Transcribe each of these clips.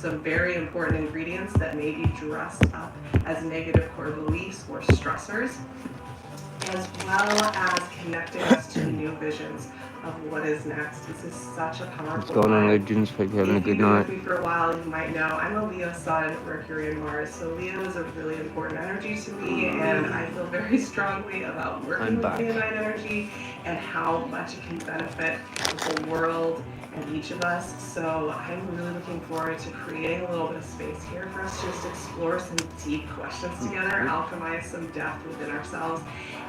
some very important ingredients that may be dressed up as negative core beliefs or stressors, as well as connecting us to new visions of what is next. This is such a powerful What's going on, legends? Hope you're having a good night. If you've been with me for a while, you might know I'm a Leo Sun, Mercury, and Mars. So Leo is a really important energy to me, and I feel very strongly about working with Leonine energy and how much it can benefit the world and each of us. So I'm really looking forward to creating a little bit of space here for us to just explore some deep questions together, alchemize some depth within ourselves,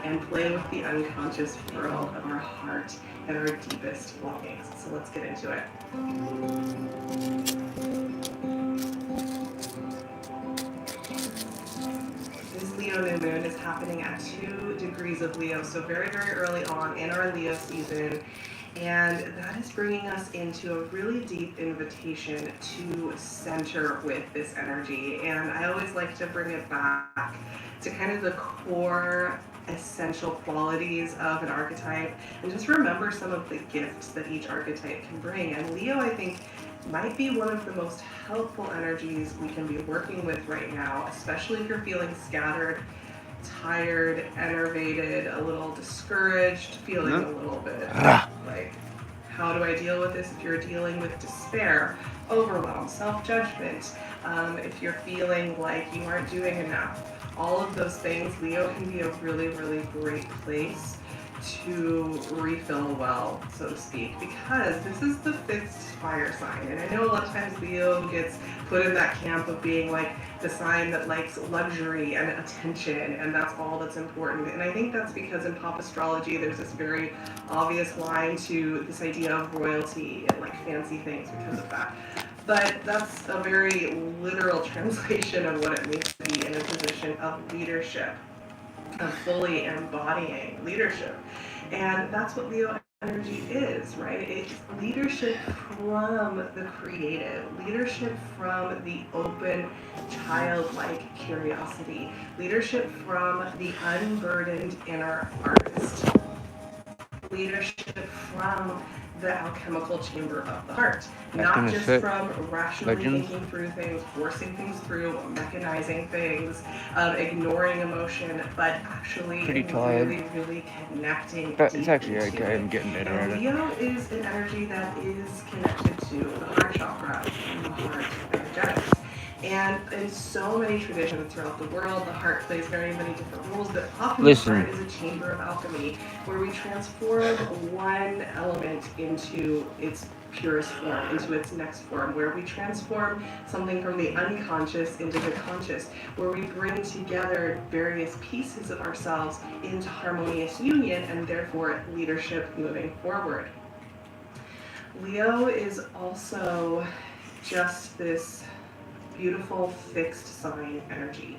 and play with the unconscious world of our heart and our deepest longings. So let's get into it. This Leo new moon is happening at 2 degrees of Leo, so very, very early on in our Leo season. And that is bringing us into a really deep invitation to center with this energy. And I always like to bring it back to kind of the core essential qualities of an archetype and just remember some of the gifts that each archetype can bring. And Leo, I think, might be one of the most helpful energies we can be working with right now, especially if you're feeling scattered, tired, enervated, a little discouraged, feeling a little bit like, how do I deal with this? If you're dealing with despair, overwhelm, self-judgment, if you're feeling like you aren't doing enough, all of those things, Leo can be a really, really great place to refill well, so to speak, because this is the 5th fire sign. And I know a lot of times Leo gets put in that camp of being like the sign that likes luxury and attention, and that's all that's important. And I think that's because in pop astrology, there's this very obvious line to this idea of royalty and like fancy things because of that. But that's a very literal translation of what it means to be in a position of leadership, of fully embodying leadership. And that's what Leo energy is, right? It's leadership from the creative, leadership from the open, childlike curiosity, leadership from the unburdened inner artist, leadership from the alchemical chamber of the heart, not just from rationally thinking through things, forcing things through, mechanizing things, ignoring emotion, but actually really, really connecting. But it's actually okay. I'm getting better at it. Leo is an energy that is connected to the heart chakra and the heart energetics. And in so many traditions throughout the world, the heart plays very many different roles, but often the heart is a chamber of alchemy where we transform one element into its purest form, into its next form, where we transform something from the unconscious into the conscious, where we bring together various pieces of ourselves into harmonious union and therefore leadership moving forward. Leo is also just this beautiful fixed sign energy.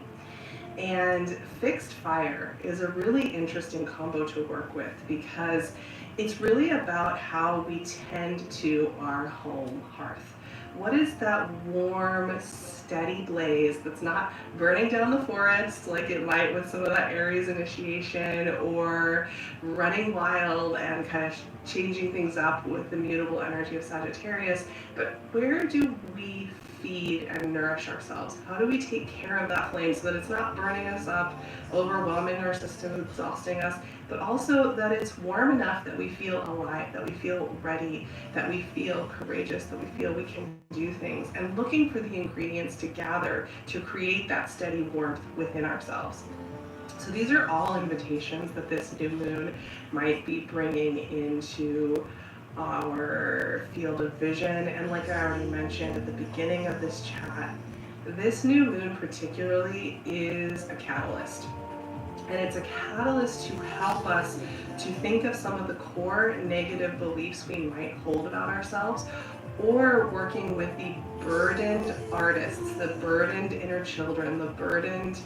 And fixed fire is a really interesting combo to work with because it's really about how we tend to our home hearth. What is that warm, steady blaze that's not burning down the forest like it might with some of that Aries initiation, or running wild and kind of changing things up with the mutable energy of Sagittarius, but where do we feed and nourish ourselves? How do we take care of that flame so that it's not burning us up, overwhelming our system, exhausting us, but also that it's warm enough that we feel alive, that we feel ready, that we feel courageous, that we feel we can do things, and looking for the ingredients to gather to create that steady warmth within ourselves. So these are all invitations that this new moon might be bringing into our field of vision. And like I already mentioned at the beginning of this chat, this new moon particularly is a catalyst. And it's a catalyst to help us to think of some of the core negative beliefs we might hold about ourselves, or working with the burdened artists, the burdened inner children, the burdened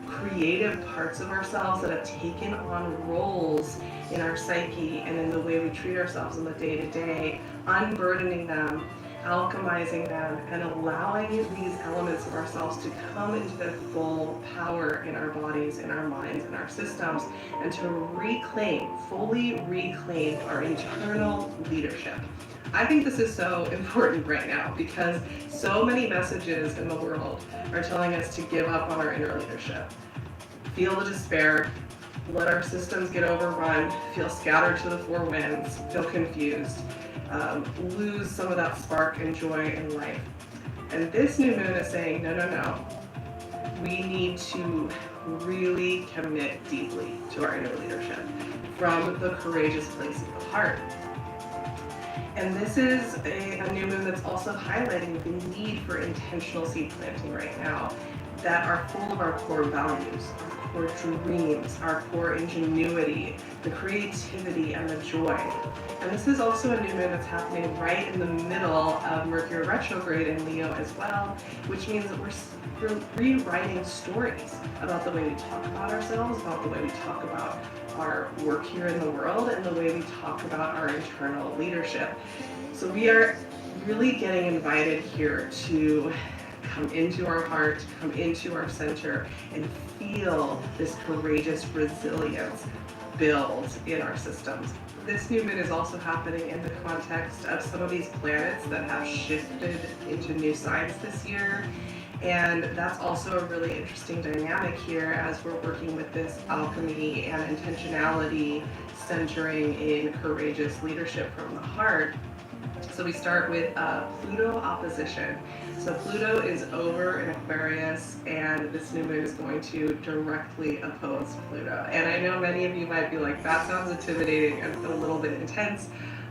creative parts of ourselves that have taken on roles in our psyche and in the way we treat ourselves in the day-to-day, unburdening them, alchemizing them, and allowing these elements of ourselves to come into their full power in our bodies, in our minds, in our systems, and to reclaim, fully reclaim our internal leadership, I think this is so important right now because so many messages in the world are telling us to give up on our inner leadership, feel the despair, let our systems get overrun, feel scattered to the four winds, feel confused, lose some of that spark and joy in life. And this new moon is saying, no, no, no. We need to really commit deeply to our inner leadership from the courageous place of the heart. And this is a new moon that's also highlighting the need for intentional seed planting right now that are full of our core values, our core dreams, our core ingenuity, the creativity and the joy. And this is also a new moon that's happening right in the middle of Mercury retrograde in Leo as well, which means that we're rewriting stories about the way we talk about ourselves, about the way we talk about our work here in the world, and the way we talk about our internal leadership. So we are really getting invited here to come into our heart, come into our center, and feel this courageous resilience build in our systems. This new moon is also happening in the context of some of these planets that have shifted into new signs this year. And that's also a really interesting dynamic here as we're working with this alchemy and intentionality centering in courageous leadership from the heart. So we start with Pluto opposition. So Pluto is over in Aquarius, and this new moon is going to directly oppose Pluto. And I know many of you might be like, that sounds intimidating and a little bit intense.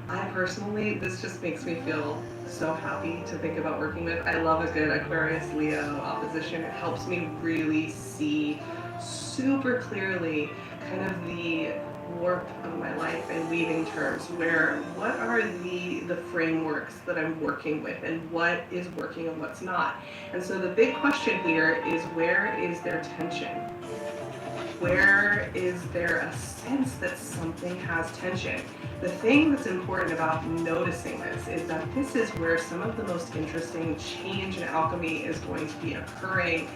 I personally, this just makes me feel so happy to think about working with. I love a good Aquarius-Leo opposition. It helps me really see super clearly kind of the warp of my life and weaving terms where what are the frameworks that I'm working with and what is working and what's not. And so the big question here is, where is there tension? Where is there a sense that something has tension? The thing that's important about noticing this is that this is where some of the most interesting change in alchemy is going to be occurring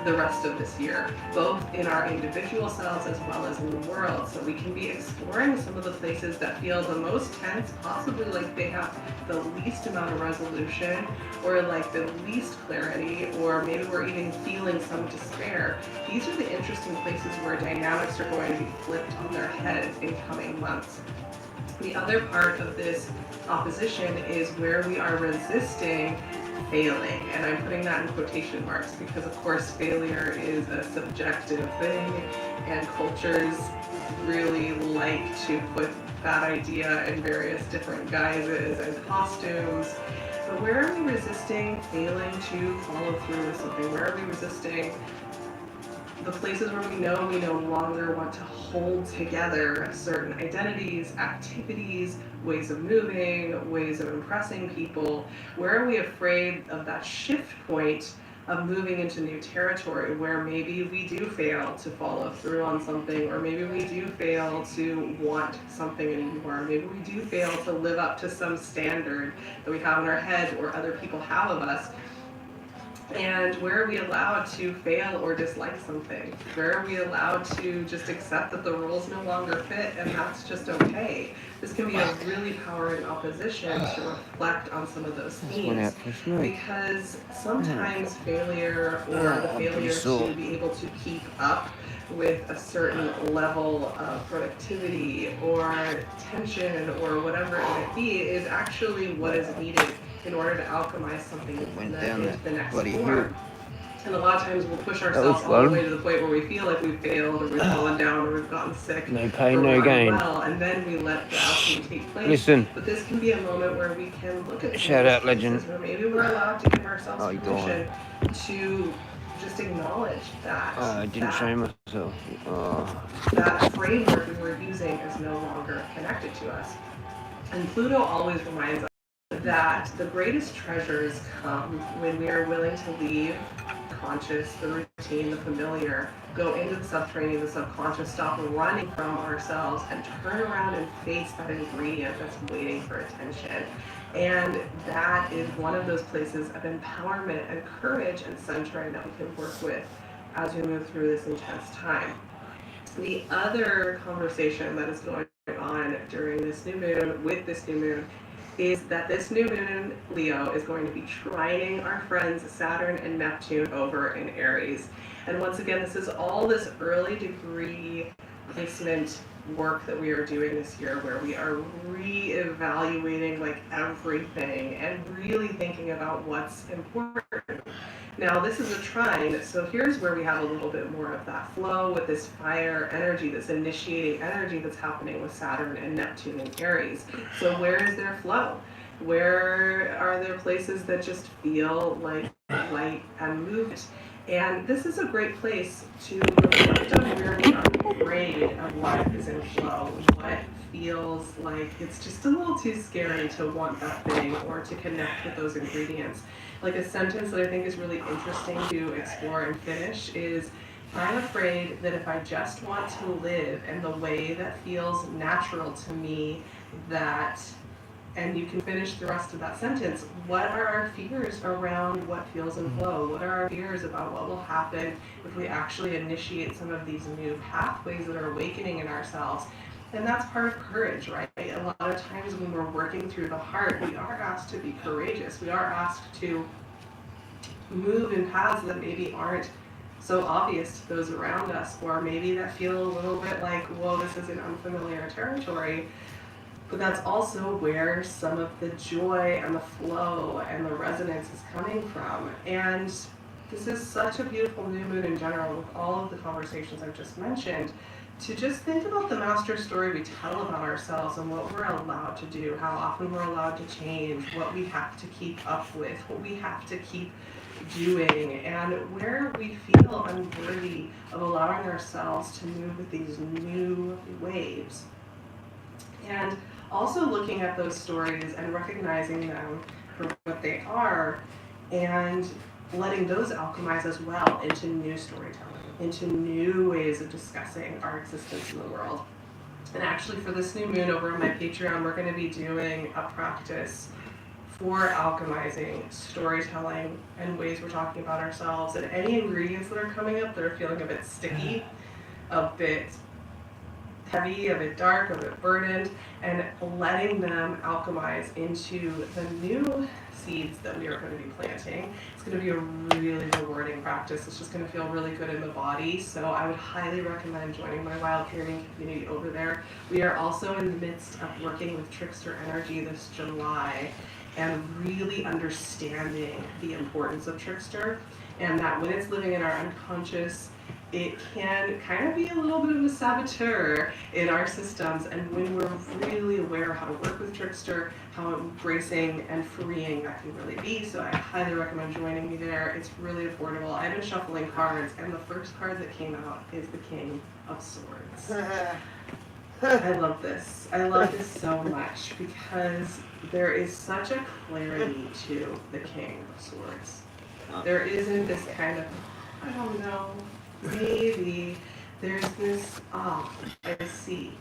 the rest of this year, both in our individual selves as well as in the world. So we can be exploring some of the places that feel the most tense, possibly like they have the least amount of resolution or like the least clarity, or maybe we're even feeling some despair. These are the interesting places where dynamics are going to be flipped on their head in coming months. The other part of this opposition is where we are resisting failing, and I'm putting that in quotation marks because of course failure is a subjective thing and cultures really like to put that idea in various different guises and costumes. But where are we resisting failing to follow through with something? Where are we resisting the places where we know we no longer want to hold together certain identities, activities, ways of moving, ways of impressing people? Where are we afraid of that shift point of moving into new territory where maybe we do fail to follow through on something, or maybe we do fail to want something anymore, maybe we do fail to live up to some standard that we have in our head or other people have of us? And where are we allowed to fail or dislike something? Where are we allowed to just accept that the rules no longer fit and that's just okay? This can be a really powering opposition to reflect on some of those themes, because sometimes failure or the failure to be able to keep up with a certain level of productivity or tension or whatever it might be is actually what is needed in order to alchemize something into the next form. And a lot of times we'll push ourselves all the way to the point where we feel like we've failed or we've fallen down or we've gotten sick. No pain, no gain. Well, and then we let the alchemy take place. Listen. But this can be a moment where we can look at shout out legend. Where maybe we're allowed to give ourselves permission to just acknowledge that. I didn't show myself. That framework we were using is no longer connected to us. And Pluto always reminds us that the greatest treasures come when we are willing to leave conscious, the routine, the familiar, go into the subterranean, the subconscious, stop running from ourselves and turn around and face that ingredient that's waiting for attention. And that is one of those places of empowerment and courage and centering that we can work with as we move through this intense time. The other conversation that is going on during this new moon, with this new moon, is that this new moon in Leo is going to be trining our friends Saturn and Neptune over in Aries. And once again, this is all this early degree placement work that we are doing this year, where we are re-evaluating like everything and really thinking about what's important. Now this is a trine, so here's where we have a little bit more of that flow with this fire energy, this initiating energy that's happening with Saturn and Neptune and Aries. So where is their flow? Where are there places that just feel like light and movement? And this is a great place to reflect on where we are afraid of what is in flow, what feels like it's just a little too scary to want that thing or to connect with those ingredients. Like a sentence that I think is really interesting to explore and finish is, I'm afraid that if I just want to live in the way that feels natural to me, that, and you can finish the rest of that sentence, what are our fears around what feels in flow? What are our fears about what will happen if we actually initiate some of these new pathways that are awakening in ourselves? And that's part of courage, right? A lot of times when we're working through the heart, we are asked to be courageous. We are asked to move in paths that maybe aren't so obvious to those around us, or maybe that feel a little bit like, whoa, this is an unfamiliar territory. But that's also where some of the joy and the flow and the resonance is coming from. And this is such a beautiful new moon in general, with all of the conversations I've just mentioned, to just think about the master story we tell about ourselves and what we're allowed to do, how often we're allowed to change, what we have to keep up with, what we have to keep doing, and where we feel unworthy of allowing ourselves to move with these new waves. And also looking at those stories and recognizing them for what they are, and letting those alchemize as well into new storytelling, into new ways of discussing our existence in the world. And actually for this new moon over on my Patreon, we're going to be doing a practice for alchemizing storytelling and ways we're talking about ourselves, and any ingredients that are coming up that are feeling a bit sticky, a bit heavy, a bit dark, a bit burdened, and letting them alchemize into the new seeds that we are going to be planting. It's going to be a really rewarding practice. It's just going to feel really good in the body. So I would highly recommend joining my Wild Hearing community over there. We are also in the midst of working with Trickster Energy this July and really understanding the importance of Trickster, and that when it's living in our unconscious, it can kind of be a little bit of a saboteur in our systems. And when we're really aware of how to work with Trickster, how embracing and freeing that can really be. So I highly recommend joining me there. It's really affordable. I've been shuffling cards, and the first card that came out is the King of Swords. I love this. I love this so much because there is such a clarity to the King of Swords. There isn't this kind of, I don't know, maybe there's this, I see,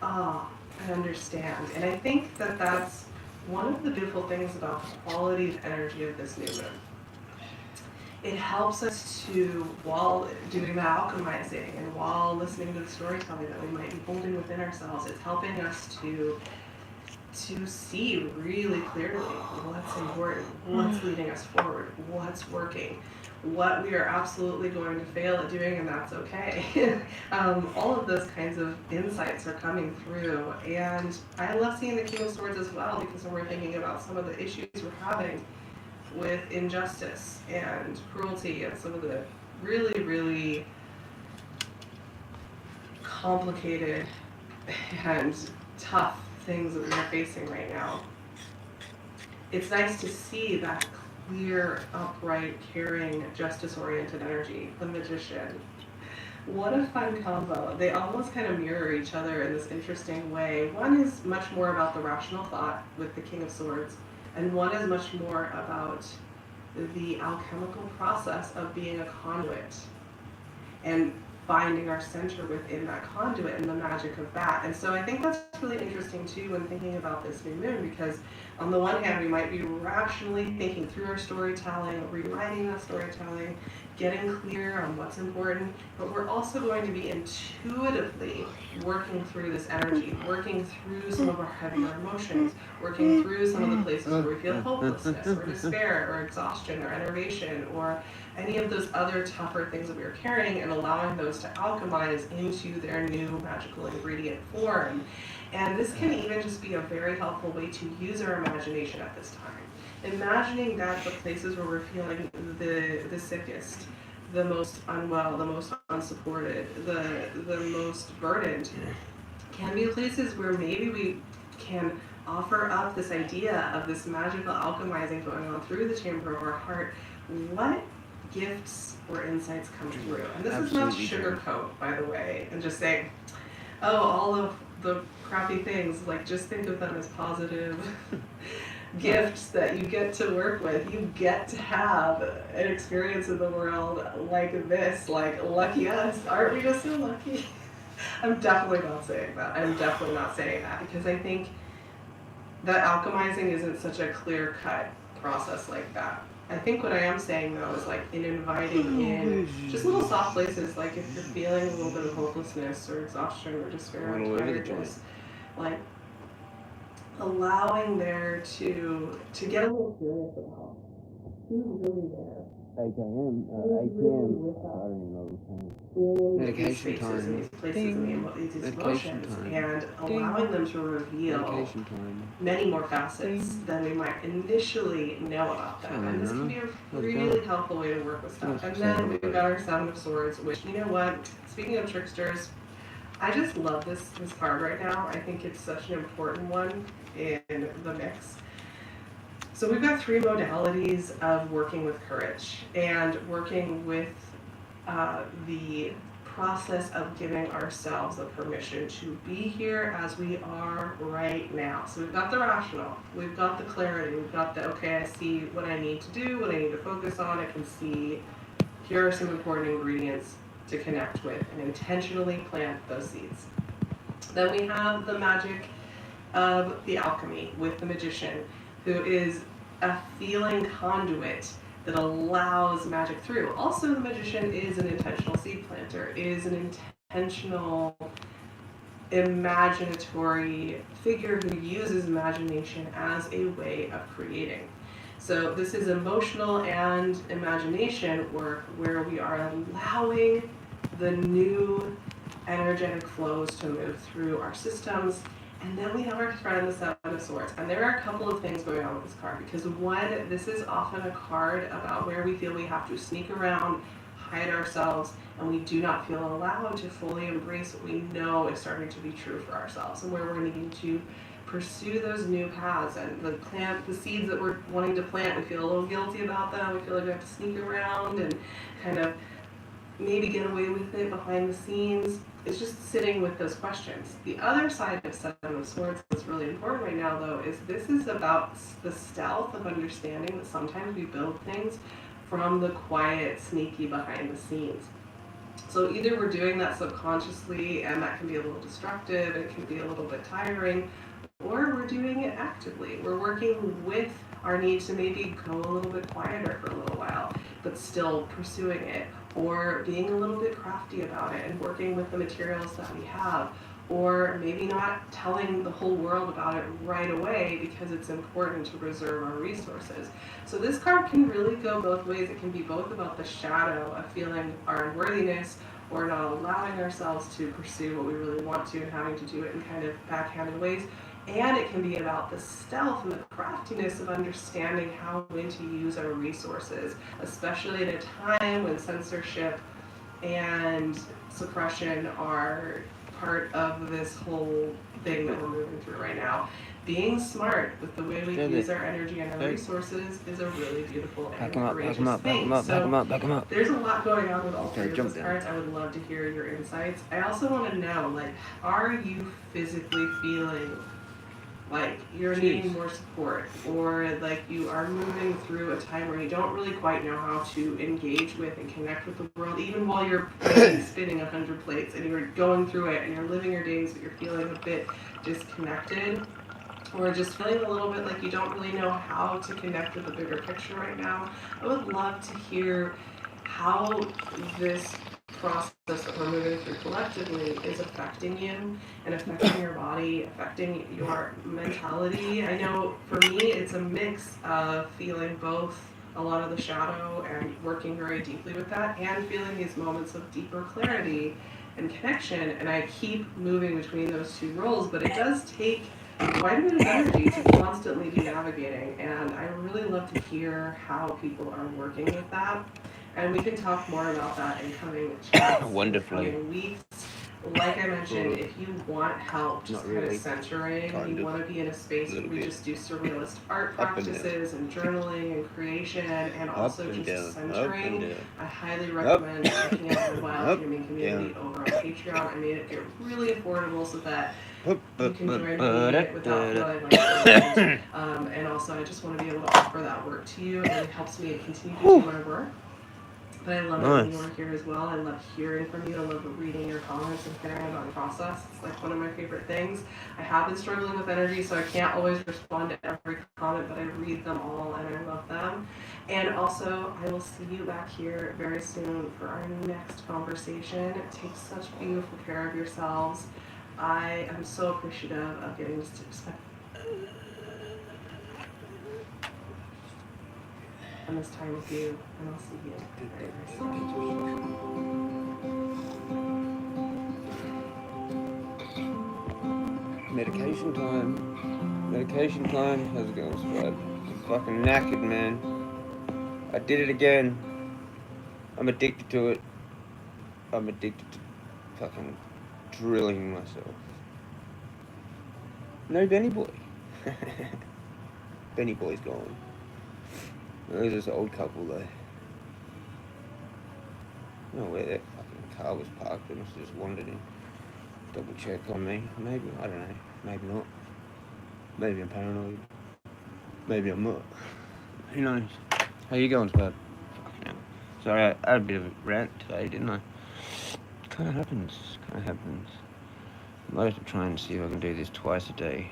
I understand. And I think that that's one of the beautiful things about the quality of energy of this new moon. It helps us to, while doing the alchemizing and while listening to the storytelling that we might be holding within ourselves, it's helping us to see really clearly what's important, what's leading us forward, what's working, what we are absolutely going to fail at doing, and that's okay. All of those kinds of insights are coming through, and I love seeing the King of Swords as well, because when we're thinking about some of the issues we're having with injustice and cruelty and some of the really, really complicated and tough things that we are facing right now, it's nice to see that clear, upright, caring, justice-oriented energy, the Magician. What a fun combo. They almost kind of mirror each other in this interesting way. One is much more about the rational thought with the King of Swords, and one is much more about the alchemical process of being a conduit and finding our center within that conduit and the magic of that. And so I think that's that's really interesting too when thinking about this new moon, because on the one hand, we might be rationally thinking through our storytelling, rewriting that storytelling, getting clear on what's important, but we're also going to be intuitively working through this energy, working through some of our heavier emotions, working through some of the places where we feel hopelessness or despair or exhaustion or enervation or any of those other tougher things that we are carrying, and allowing those to alchemize into their new magical ingredient form. And this can even just be a very helpful way to use our imagination at this time. Imagining that the places where we're feeling the sickest, the most unwell, the most unsupported, the most burdened, can be places where maybe we can offer up this idea of this magical alchemizing going on through the chamber of our heart. What gifts or insights come through? And this is not sugarcoat, by the way, and just say, oh, all of the crappy things, like just think of them as positive gifts that you get to work with. You get to have an experience in the world like this, like lucky us. Aren't we just so lucky? I'm definitely not saying that. I'm definitely not saying that, because I think that alchemizing isn't such a clear-cut process like that. I think what I am saying though is like in inviting in just little soft places, like if you're feeling a little bit of hopelessness or exhaustion or despair or tiredness, like allowing there to get a little curious about who's really there. AKM, Medication time. These places and these emotions, and allowing them to reveal many more facets than we might initially know about them. And this can be a really helpful way to work with stuff. And then we've got our Seven of Swords, which, you know what, speaking of tricksters, I just love this card right now. I think it's such an important one in the mix. So we've got three modalities of working with courage and working with the process of giving ourselves the permission to be here as we are right now. So we've got the rational, we've got the clarity, we've got the, okay, I see what I need to do, what I need to focus on, I can see here are some important ingredients to connect with and intentionally plant those seeds. Then we have the magic of the alchemy with the magician, who is a feeling conduit that allows magic through. Also, the magician is an intentional seed planter, is an intentional imaginatory figure who uses imagination as a way of creating. So this is emotional and imagination work where we are allowing the new energetic flows to move through our systems. And then we have our friend, the Seven of Swords. And there are a couple of things going on with this card, because one, this is often a card about where we feel we have to sneak around, hide ourselves, and we do not feel allowed to fully embrace what we know is starting to be true for ourselves, and where we're needing to pursue those new paths and the seeds that we're wanting to plant. We feel a little guilty about them. We feel like we have to sneak around and kind of maybe get away with it behind the scenes. It's just sitting with those questions. The other side of Seven of Swords that's really important right now, though, is this is about the stealth of understanding that sometimes we build things from the quiet, sneaky behind the scenes. So either we're doing that subconsciously, and that can be a little destructive, it can be a little bit tiring, or we're doing it actively. We're working with our need to maybe go a little bit quieter for a little while, but still pursuing it, or being a little bit crafty about it and working with the materials that we have, or maybe not telling the whole world about it right away because it's important to preserve our resources. So this card can really go both ways. It can be both about the shadow of feeling our unworthiness or not allowing ourselves to pursue what we really want to and having to do it in kind of backhanded ways. And it can be about the stealth and the craftiness of understanding how when to use our resources, especially at a time when censorship and suppression are part of this whole thing that we're moving through right now. Being smart with the way we use our energy and our resources is a really beautiful and courageous thing. So there's a lot going on with all three of those cards. I would love to hear your insights. I also want to know, like, are you physically feeling like you're needing more support, or like you are moving through a time where you don't really quite know how to engage with and connect with the world, even while you're spinning 100 plates and you're going through it and you're living your days, but you're feeling a bit disconnected, or just feeling a little bit like you don't really know how to connect with the bigger picture right now. I would love to hear how this process that we're moving through collectively is affecting you and affecting your body, affecting your mentality. I know for me, it's a mix of feeling both a lot of the shadow and working very deeply with that, and feeling these moments of deeper clarity and connection. And I keep moving between those two roles, but it does take quite a bit of energy to constantly be navigating. And I really love to hear how people are working with that. And we can talk more about that in coming chats, Wonderfully. in coming weeks. Like I mentioned, if you want help just kind of centering, you want to be in a space where we just do surrealist art practices and journaling and creation and also just centering, I highly recommend checking out the Wild Human Community over on Patreon. I made it really affordable so that you can join me without feeling like and also I just want to be able to offer that work to you, and it helps me continue to do my work. But I love it when you're here as well. I love hearing from you. I love reading your comments and hearing about the process. It's like one of my favorite things. I have been struggling with energy, so I can't always respond to every comment, but I read them all and I love them. And also, I will see you back here very soon for our next conversation. Take such beautiful care of yourselves. I am so appreciative of getting to spend this time with you, and I'll see you very, very soon. Medication time. Medication time. How's it going, Spud? I'm fucking knackered, man. I did it again. I'm addicted to it. I'm addicted to fucking drilling myself. No Benny Boy. Benny Boy's gone. There's this old couple though. I don't know where that fucking car was parked. They must have just wandered in. Double check on me. Maybe. I don't know. Maybe not. Maybe I'm paranoid. Maybe I'm not. Who knows? How you going, Spud? Fucking hell. Sorry, I had a bit of a rant today, didn't I? It kind of happens. I might have to try and see if I can do this twice a day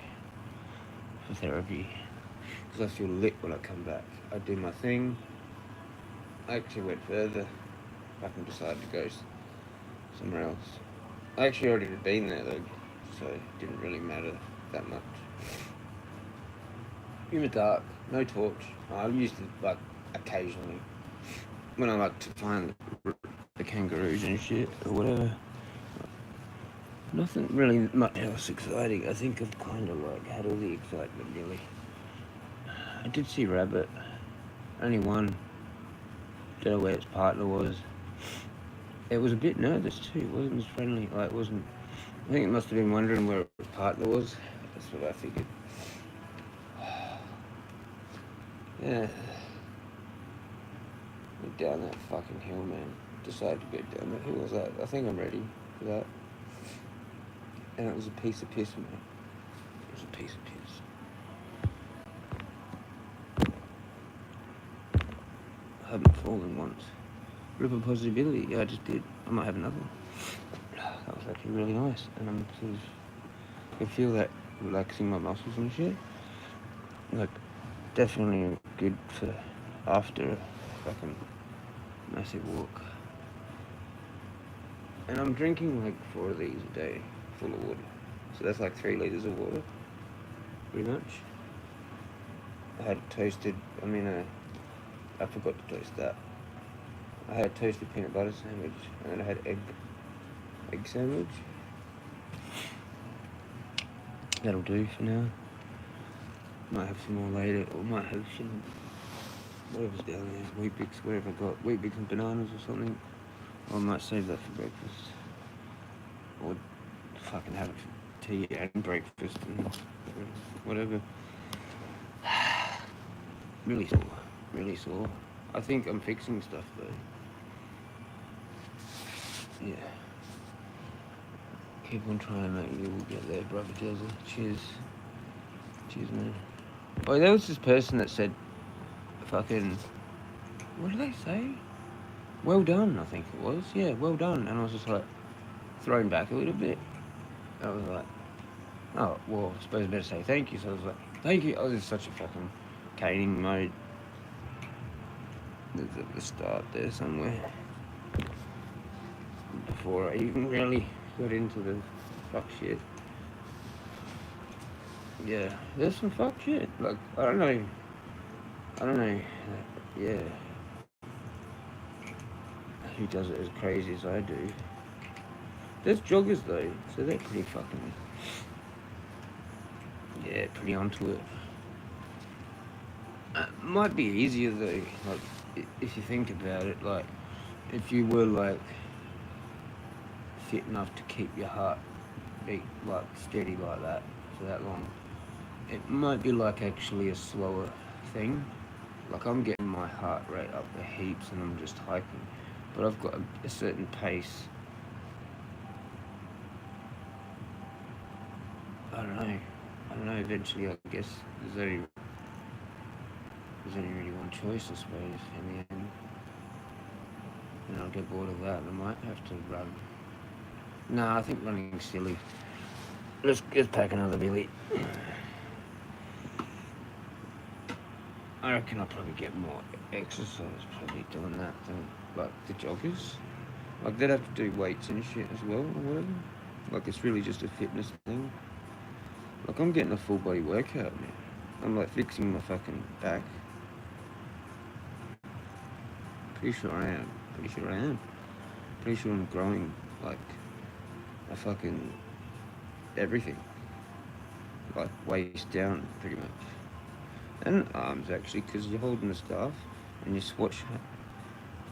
for therapy. Because I feel lit when I come back. I do my thing. I actually went further. I can decide to go somewhere else. I actually already had been there though, so it didn't really matter that much. In the dark, no torch. I used it like occasionally when I like to find the kangaroos and shit or whatever. Nothing really much else exciting. I think I've kind of like had all the excitement nearly. I did see rabbit, only one. Don't know where its partner was. It was a bit nervous too. It wasn't as friendly. Like it wasn't. I think it must have been wondering where its partner was. That's what I figured. Yeah. Went down that fucking hill, man. Decided to go down that hill. Was that? I think I'm ready for that. And it was a piece of piss, man. It was a piece of piss. I haven't fallen once. Ripple positivity. Yeah, I just did. I might have another one. That was actually really nice. And I'm sort of, I can feel that relaxing my muscles and shit. Like, definitely good for after a fucking massive walk. And I'm drinking like 4 of these a day, full of water. So that's like 3 liters of water, pretty much. I had toasted, I forgot to toast that. I had a toasted peanut butter sandwich, and then I had egg sandwich. That'll do for now. Might have some more later, or might have some, whatever's down there, Wheat Bix, wherever I got, Wheat Bix and bananas or something. Or I might save that for breakfast. Or fucking have it for tea and breakfast and whatever. Really sore. I think I'm fixing stuff though. Yeah. Keep on trying, mate. You will get there, brother Jezza. Cheers. Jeez, man. Oh, there was this person that said, fucking, what did they say? Well done, I think it was. Yeah, well done. And I was just like, thrown back a little bit. I was like, oh, well, I suppose I better say thank you. So I was like, thank you. I was in such a fucking caning mode. There's at the start there somewhere. Before I even really got into the fuck shit. Yeah, there's some fuck shit. Like, I don't know. Yeah. Who does it as crazy as I do? There's joggers though, so they're pretty fucking. Yeah, pretty onto it. Might be easier though, like, if you think about it, like, if you were like fit enough to keep your heart beat like steady like that for that long, it might be like actually a slower thing. Like, I'm getting my heart rate up the heaps and I'm just hiking, but I've got a certain pace. I don't know. Eventually, I guess there's only really one choice, I suppose, in the end. And I'll get bored of that. I might have to run. No, I think running's silly. Let's pack another billy. I reckon I'll probably get more exercise probably doing that than like the joggers. Like, they'd have to do weights and shit as well or whatever. Like, it's really just a fitness thing. Like, I'm getting a full body workout, man. I'm like fixing my fucking back. Pretty sure I am. Pretty sure I'm growing like a fucking everything. Like, waist down pretty much. And arms actually, because you're holding the staff and you swatch.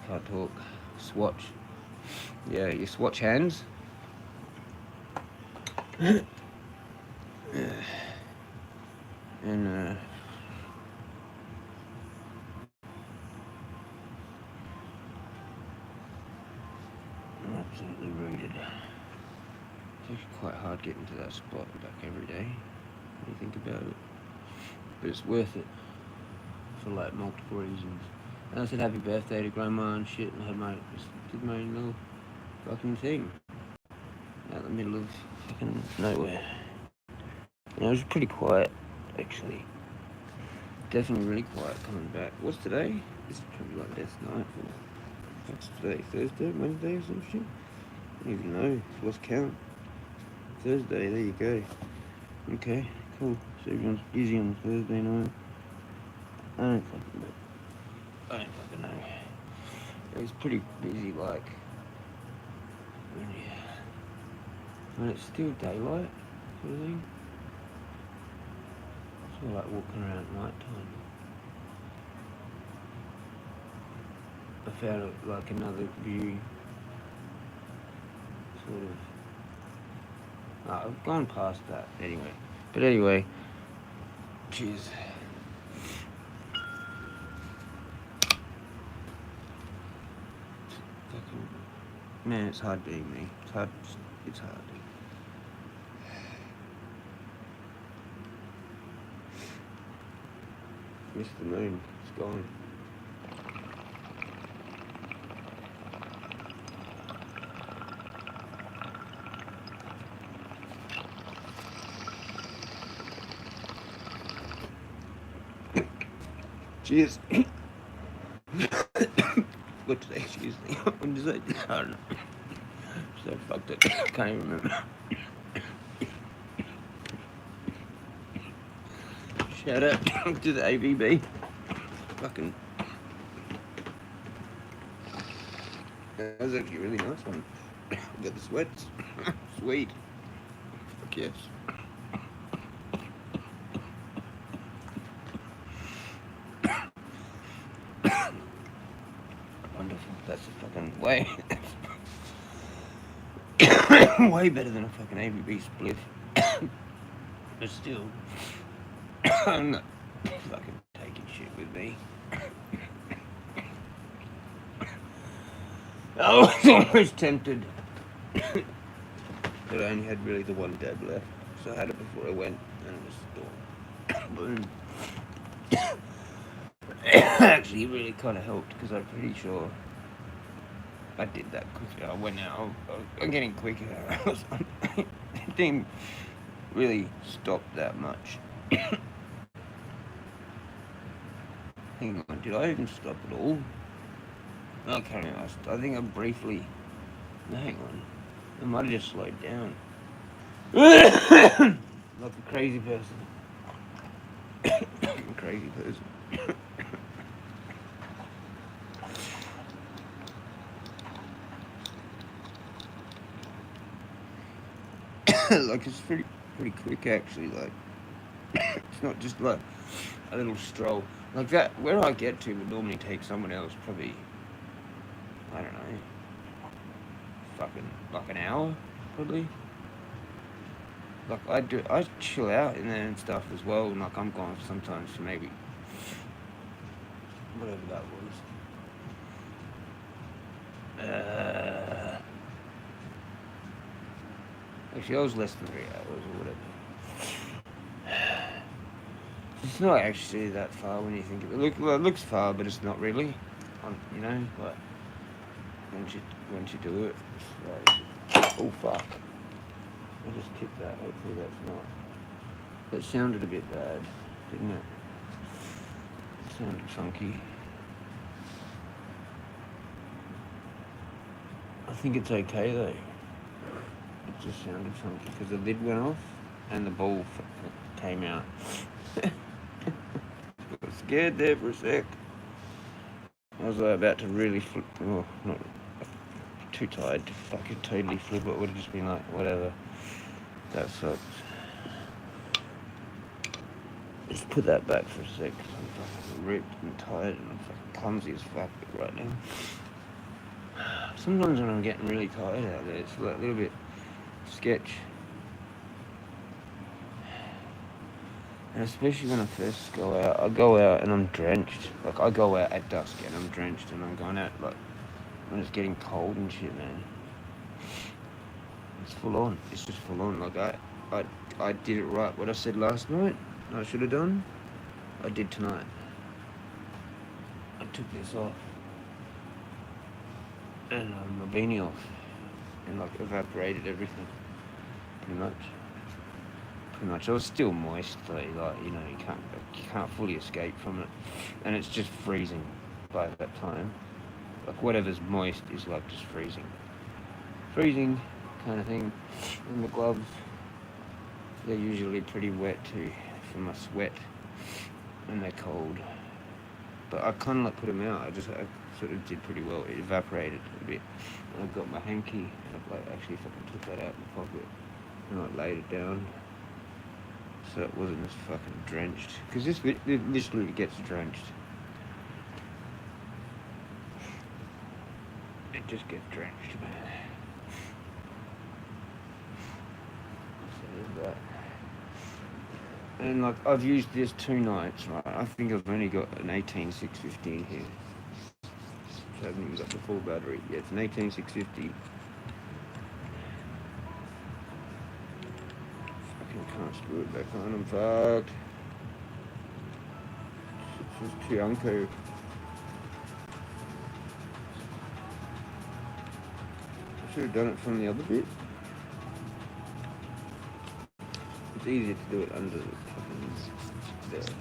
Can't talk. Swatch. Yeah, you swatch hands. And I'm absolutely rooted. It's actually quite hard getting to that spot and back every day when you think about it. But it's worth it for like multiple reasons. And I said happy birthday to grandma and shit, and did my little fucking thing out in the middle of fucking nowhere. And it was pretty quiet, actually. Definitely really quiet coming back. What's today? It's probably like death night. What's today? Thursday? Wednesday or some shit? I don't even know. Lost count. Thursday, there you go. Okay, cool. So everyone's busy on Thursday night. I don't fucking know. It was pretty busy, like, when it's still daylight, sort of thing. It's all like walking around at night time. I found like another view, sort of. I've gone past that anyway. But anyway, cheers. Man, it's hard being me. It's hard. Missed the moon. It's gone. Cheers. What today? Tuesday. When is it? I don't know. So fucked it. Can't even remember. Shout out to the AVB. Fucking. That was actually a really nice one. Got the sweats. Sweet. Fuck yes. Wonderful. That's a fucking way. Way better than a fucking AVB spliff. But still, I'm not fucking taking shit with me. I was almost tempted. But I only had really the one dab left. So I had it before I went, and it was boom. Actually, it really kind of helped because I'm pretty sure I did that quicker. I went out. I'm getting quicker. It didn't really stop that much. Hang on, did I even stop at all? Okay, I think I briefly. No, hang on. I might have just slowed down. Like a crazy person. Crazy person. Like it's pretty quick actually. Like it's not just like a little stroll like that. Where I get to would normally take someone else probably, I don't know, fucking like an hour probably. Like I chill out in there and stuff as well. And like I'm gone sometimes for maybe whatever that was. Actually, I was less than 3 hours or whatever. It's not actually that far when you think of it. It looks far, but it's not really. You know, like once you do it, it's like, oh fuck! I just tipped that. Hopefully that's not. That sounded a bit bad, didn't it? It sounded chunky. I think it's okay though. It just sounded chunky because the lid went off and the ball came out. I got scared there for a sec. I was about to really flip. Oh, not too tired to fucking totally flip it. Would have just been like, whatever. That sucks. Just put that back for a sec. I'm fucking ripped and tired and I'm fucking clumsy as fuck right now. Sometimes when I'm getting really tired out there, it's like a little bit sketch. And especially when I first go out, I go out and I'm drenched. Like I go out at dusk and I'm drenched and I'm going out like when it's getting cold and shit, man. It's full on. It's just full on. Like I did it right. What I said last night I should have done, I did tonight. I took this off and my beanie off and like evaporated everything pretty much. I was still moist though, like you know, you can't fully escape from it, and it's just freezing by that time. Like whatever's moist is like just freezing kind of thing. And the gloves, they're usually pretty wet too from my sweat, and they're cold. But I kind of like put them out. I sort of did pretty well. It evaporated a bit. And I've got my hanky, and I've like actually fucking took that out in the pocket, and I laid it down. So it wasn't as fucking drenched. Because this literally gets drenched. It just gets drenched, man. So there's that. And like, I've used this 2 nights, right? I think I've only got an 18650 here. So I haven't even got the full battery. Yeah, it's an 18650. Can't screw it back on, I'm fucked. It's just too unco. I should have done it from the other bit. It's easier to do it under the fucking there.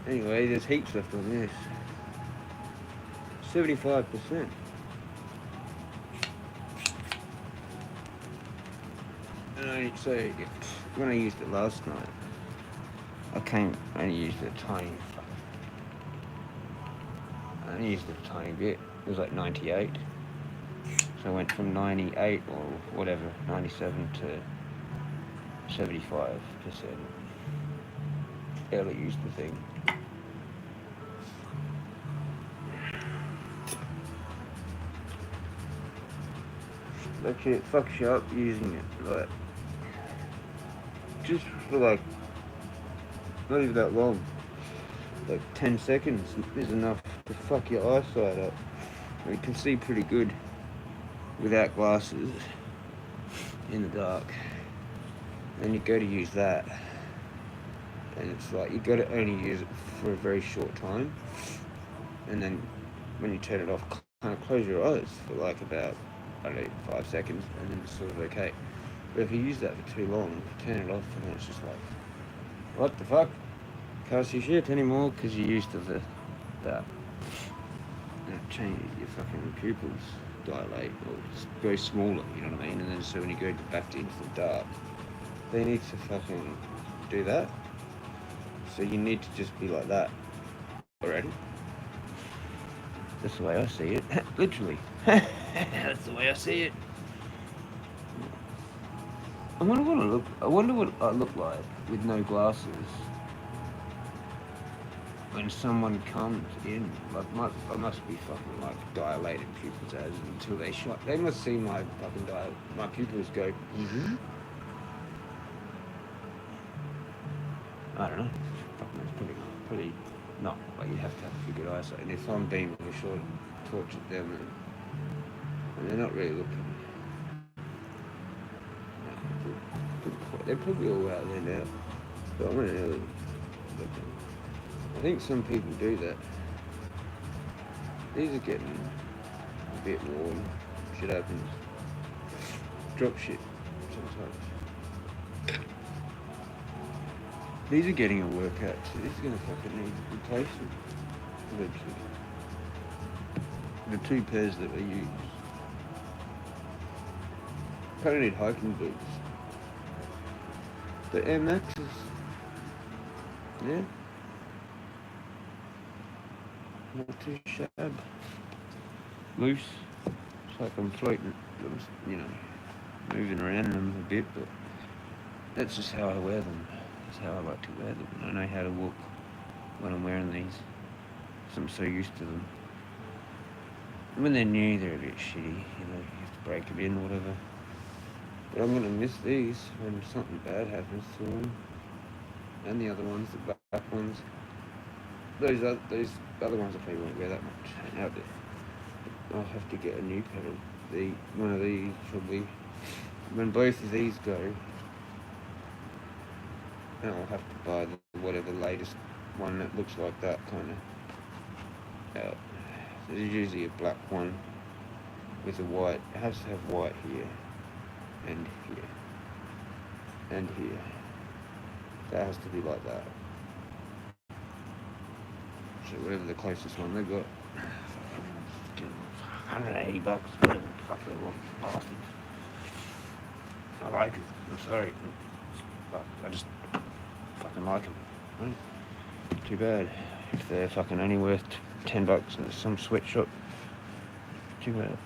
Anyway, there's heaps left on this. 75%. And so when I used it last night, I only used it I only used it a tiny bit. It was like 98. So I went from 98 or whatever, 97 to 75%. Barely used the thing. Actually, it fucks you up using it, like, just for like, not even that long, like 10 seconds is enough to fuck your eyesight up. You can see pretty good without glasses in the dark. Then you go to use that, and it's like you got to only use it for a very short time, and then when you turn it off, kind of close your eyes for like about, I don't know, 5 seconds, and then it's sort of okay. But if you use that for too long, turn it off, and then it's just like, what the fuck? Can't see shit anymore because you're used to that. And it changes your fucking pupils dilate or go smaller, you know what I mean? And then so when you go back into the dark, they need to fucking do that. So you need to just be like that already. That's the way I see it. Literally. That's the way I see it. I wonder what I look like with no glasses when someone comes in. Like I must be fucking like dilated pupils as until they shut. They must see my fucking my pupils go. Mm-hmm. I don't know. Fucking it's pretty not. Like you have to have pretty good eyesight. And if I'm being really short, torch at them, and they're not really looking. They're probably all out there now. But I'm gonna look. I think some people do that. These are getting a bit warm. Shit happens. Drop shit sometimes. These are getting a workout, so this is gonna fucking need replacement eventually. The 2 pairs that we use. Kinda need hiking boots. The Air Maxes. Yeah. Not too shabby. Loose. It's like I'm floating, you know, moving around them a bit, but that's just how I wear them. That's how I like to wear them. I know how to walk when I'm wearing these. Because I'm so used to them. And when they're new, they're a bit shitty. You know, you have to break them in or whatever. But I'm going to miss these when something bad happens to them. And the other ones, the back ones. Those other ones I probably won't wear that much out there. I'll have to get a new pair of one of these probably. When both of these go, and I'll have to buy whatever latest one that looks like that kind of out. So there's usually a black one with a white. It has to have white here, and here, and here. That has to be like that. So whatever the closest one they got. $180, whatever the fuck they want, bastards. I like it, I'm sorry. But I just fucking like them. Right? Too bad if they're fucking only worth $10 in some sweatshop. Too bad.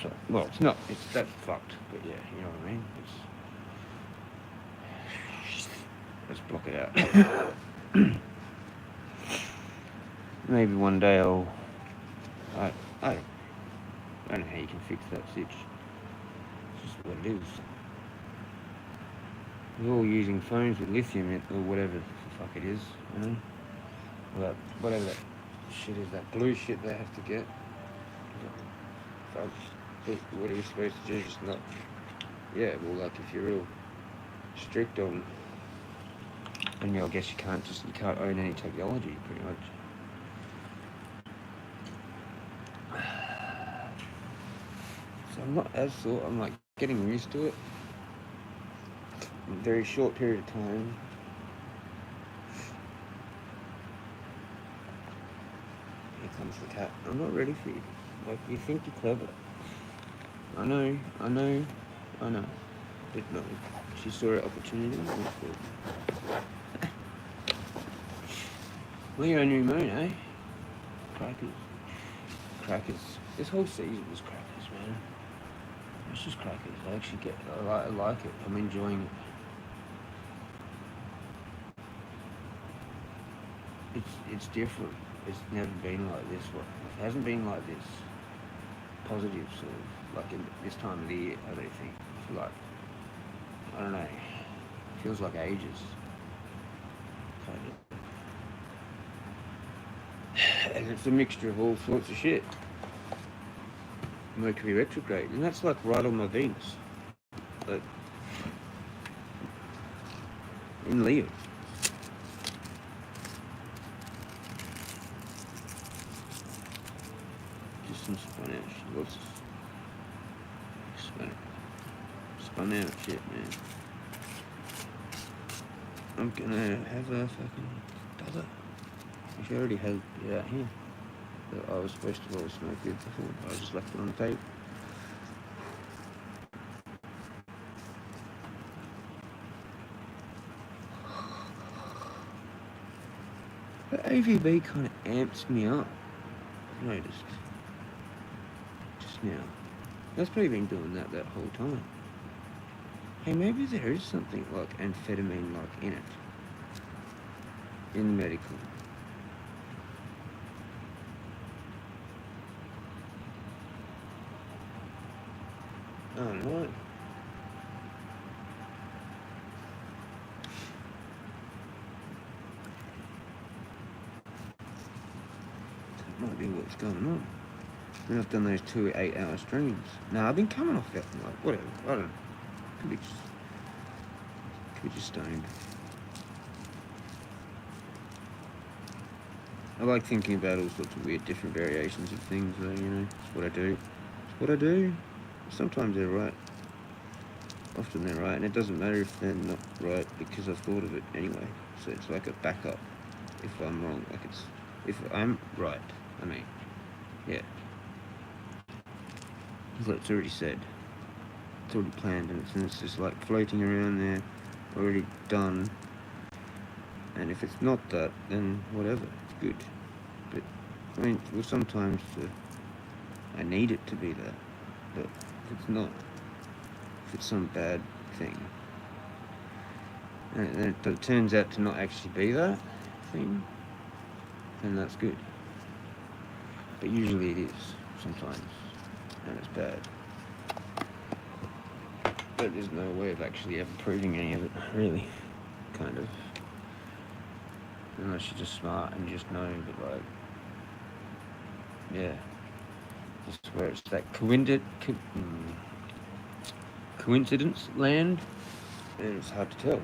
So, well, it's not, that's fucked, but yeah, you know what I mean? Let's block it out. Maybe one day I don't know how you can fix that stitch. It's just what it is. We're all using phones with lithium in, or whatever the fuck it is, you know? Well, whatever that shit is, that blue shit they have to get. What are you supposed to do? Just not... Yeah, well, like if you're real strict on... And I guess you can't own any technology, pretty much. So I'm not as sore, I'm like getting used to it. In a very short period of time. Here comes the cat. I'm not ready for you. Like, you think you're clever. I know. But no, she saw an opportunity. Leo new moon, eh? Crackers. This whole season was crackers, man. It's just crackers. I like it. I'm enjoying it. It's different. It's never been like this. It hasn't been like this. Positive sort of, like in this time of the year, I don't think. Like, I don't know. It feels like ages. Kind of. And it's a mixture of all sorts of shit. Mercury retrograde, and that's like right on my Venus. But in Leo. just some spun out shit. Lots of spun out shit, man. I'm gonna have a fucking dollar. She already had it out here. But I was supposed to roll a smoke it before. I just left it on the tape. But AVB kind of amps me up. I've noticed. Just now. That's probably been doing that whole time. Hey, maybe there is something like amphetamine like in it. In the medical. I don't know. That might be what's going on. And I've done those 2 8-hour streams. No, I've been coming off that like whatever. I don't know. Could be just stoned. I like thinking about all sorts of weird different variations of things though, you know. It's what I do. It's what I do. Sometimes they're right. Often they're right, and it doesn't matter if they're not right because I've thought of it anyway. So it's like a backup if I'm wrong. Like it's if I'm right, I mean, yeah. It's already said. It's already planned, and it's just like floating around there, already done. And if it's not that, then whatever, it's good. But I mean, well, sometimes I need it to be that. But if it's not, if it's some bad thing, and it turns out to not actually be that thing, then that's good. But usually it is, sometimes, and it's bad. But there's no way of actually ever proving any of it, really, kind of. Unless you're just smart and you just know, but like, yeah. Just where it's that coincidence land, and it's hard to tell.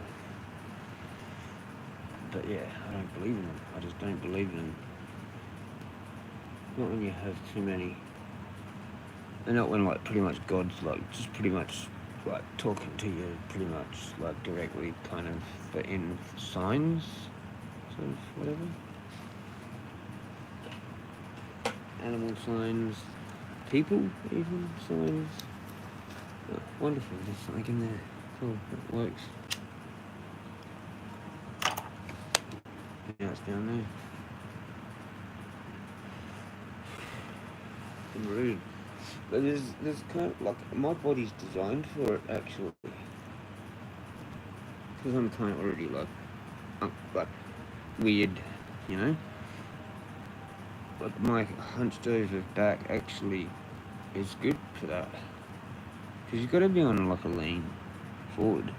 But yeah, I don't believe in them. I just don't believe in them. Not when you have too many. And not when like pretty much God's like just pretty much like talking to you pretty much like directly kind of, but in signs, sort of whatever. Animal signs, people even signs. Oh, wonderful, there's something in there. Cool, it works. Yeah, it's down there. And rude. But there's kind of like my body's designed for it actually. Because I'm kind of already like weird, you know. Like my hunched over back actually is good for that. Because you've got to be on like a lean forward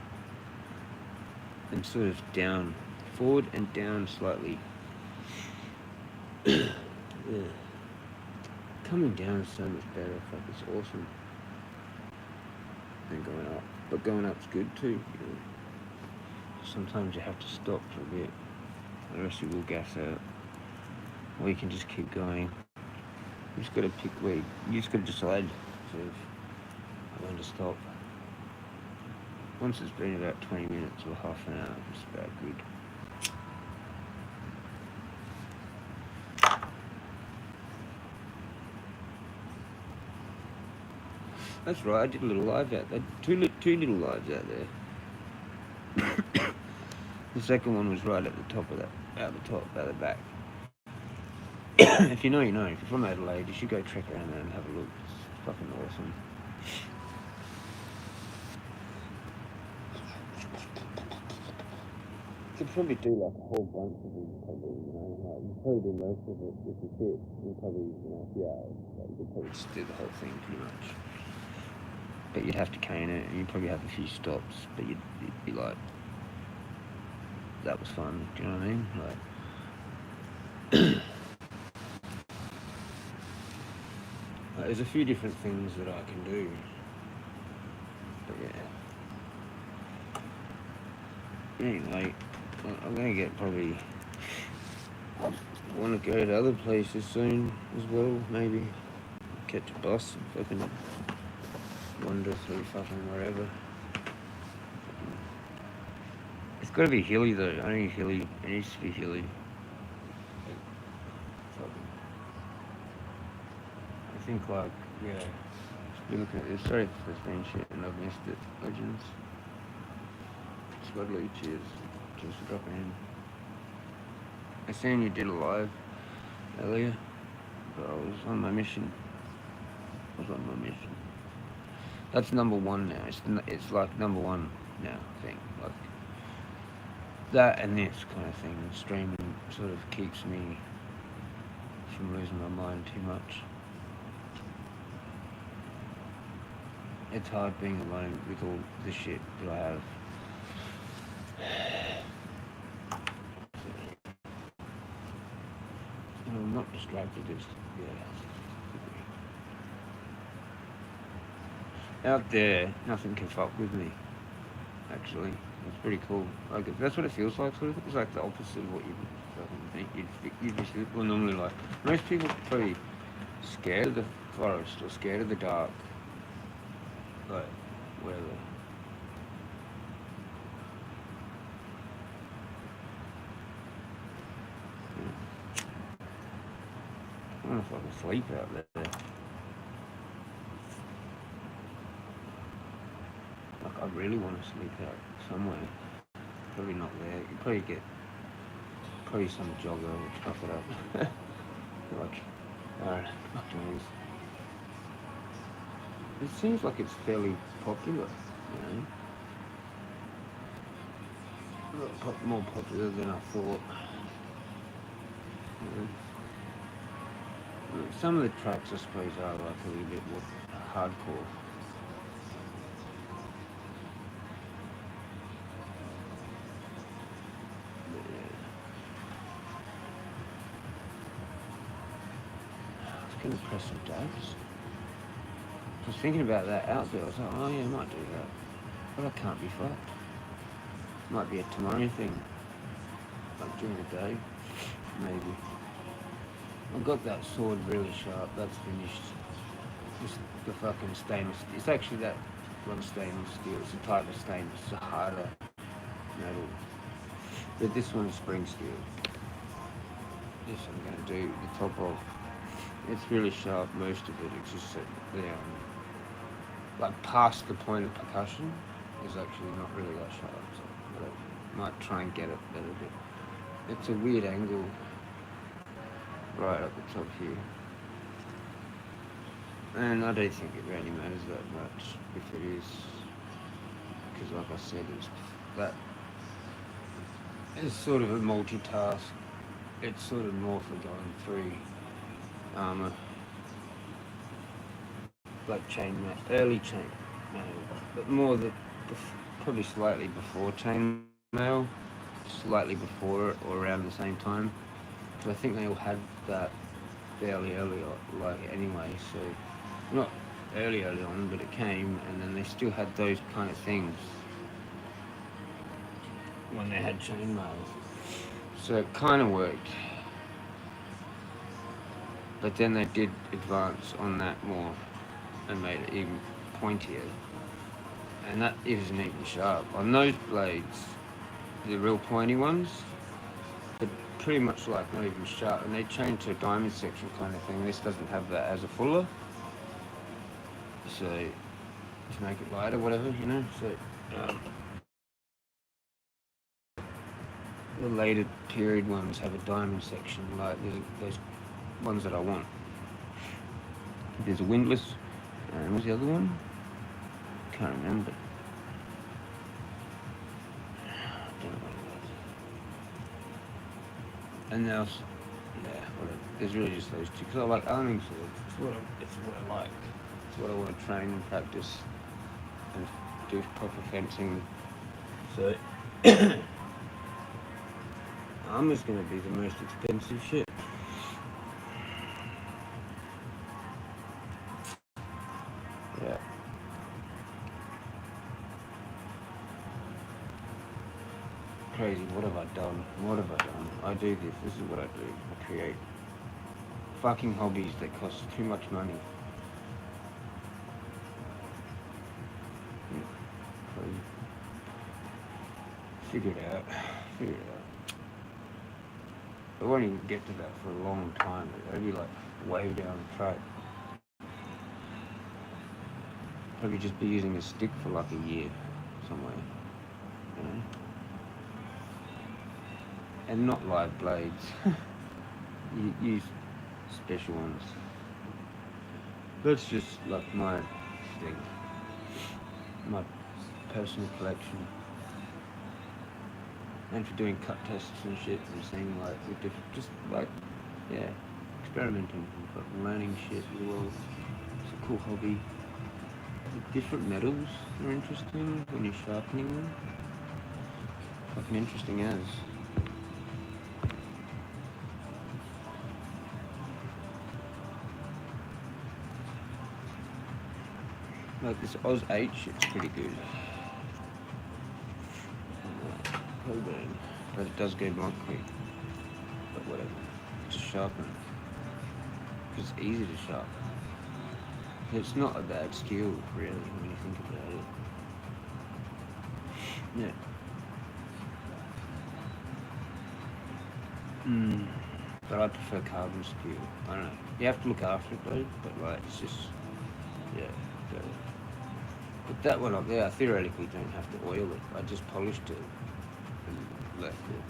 and sort of down, forward and down slightly. Yeah. Coming down is so much better. Fuck, it's awesome. Than going up, but going up's good too. You know? Sometimes you have to stop for a bit, or else you will gas out. Or you can just keep going. You just got to pick where. You just got to decide sort of when to stop. Once it's been about 20 minutes or half an hour, it's about good. That's right, I did a little live out there. Two little lives out there. The second one was right at the top of that, out the back. If you know, you know. If you're from Adelaide, you should go trek around there and have a look. It's fucking awesome. You could probably do like a whole bunch of these, probably, you know. Like, you could probably do most of it if you could. You probably, you know, a few hours. Like, you could probably just do the whole thing pretty much. But you'd have to cane it, and you'd probably have a few stops, but you'd be like, that was fun, do you know what I mean? Like, there's a few different things that I can do, but yeah. Anyway, I'm gonna get probably, I want to go to other places soon as well, maybe. catch a bus and fucking wander through fucking wherever. It's got to be hilly though. I need hilly. It needs to be hilly. I think like, yeah. Just be looking at this. Sorry if there's been shit and I've missed it. Legends. Lovely, cheers. Just for dropping in. I seen you did a live earlier, but I was on my mission. That's number one now. It's like number one now, I think. Like that and this kind of thing. Streaming sort of keeps me from losing my mind too much. It's hard being alone with all the shit that I have. I'm not distracted, just, yeah. Out there, nothing can fuck with me, actually. It's pretty cool. Like, that's what it feels like, sort of. It's like the opposite of what you fucking think you'd be well, normally like. Most people are probably scared of the forest or scared of the dark. Like, whatever. I want to fucking sleep out there. Like, I really want to sleep out somewhere. Probably not there. You probably get some jogger would fuck it up. Like, alright, fuck knows. It seems like it's fairly popular, you know. More popular than I thought. You know. Some of the tracks, I suppose, are like a little bit more hardcore. But yeah. I was going to press some dabs. I was thinking about that out there. I was like, oh yeah, I might do that. But I can't be fucked. Might be a tomorrow thing. Like during the day, maybe. I've got that sword really sharp, that's finished. Just the fucking stainless steel. It's actually that one stainless steel, it's a type of stainless, it's a harder metal. But this one's spring steel. This I'm going to do the top of. It's really sharp, most of it. It's just like past the point of percussion is actually not really that sharp. So I might try and get it better bit. It's a weird angle. Right up the top here. And I don't think it really matters that much if it is. Because like I said, it's sort of a multitask. It's sort of more for going through armour. Like early chain mail. But more probably slightly before chain mail. Slightly before it or around the same time. I think they all had that fairly early, like anyway, so not early on, but it came, and then they still had those kind of things when they had chainmail. So it kind of worked, but then they did advance on that more and made it even pointier, and that isn't even sharp. On those blades, the real pointy ones, pretty much like not even sharp, and they changed to a diamond section kind of thing. This doesn't have that as a fuller, so just make it lighter, whatever, you know. So the later period ones have a diamond section, like those ones that I want. There's a windlass, and what's the other one? Can't remember. And else, yeah, whatever. There's really just those two. Because I like arming swords. It's what I like. It's what I want to train and practice and do proper fencing. So, armor's going to be the most expensive shit. Yeah. Crazy, what have I done? I do this is what I do. I create fucking hobbies that cost too much money. Figure it out. Figure it out. I won't even get to that for a long time. It'll be like way down the track. Probably just be using a stick for like a year somewhere. You know? And not live blades. You use special ones. That's just like my thing. My personal collection. And for doing cut tests and shit and seeing like with different, just like, yeah, experimenting and fucking learning shit as well. It's a cool hobby. The different metals are interesting when you're sharpening them. Fucking interesting as. Like this Oz 8 shit's pretty good. But it does go blunt quick. But whatever. Just sharpen it. Because it's easy to sharpen. It's not a bad skill, really, when you think about it. Yeah. But I prefer carbon steel. I don't know. You have to look after it though, but like, it's just, yeah. So. But that one up there, I theoretically don't have to oil it. I just polished it and left it.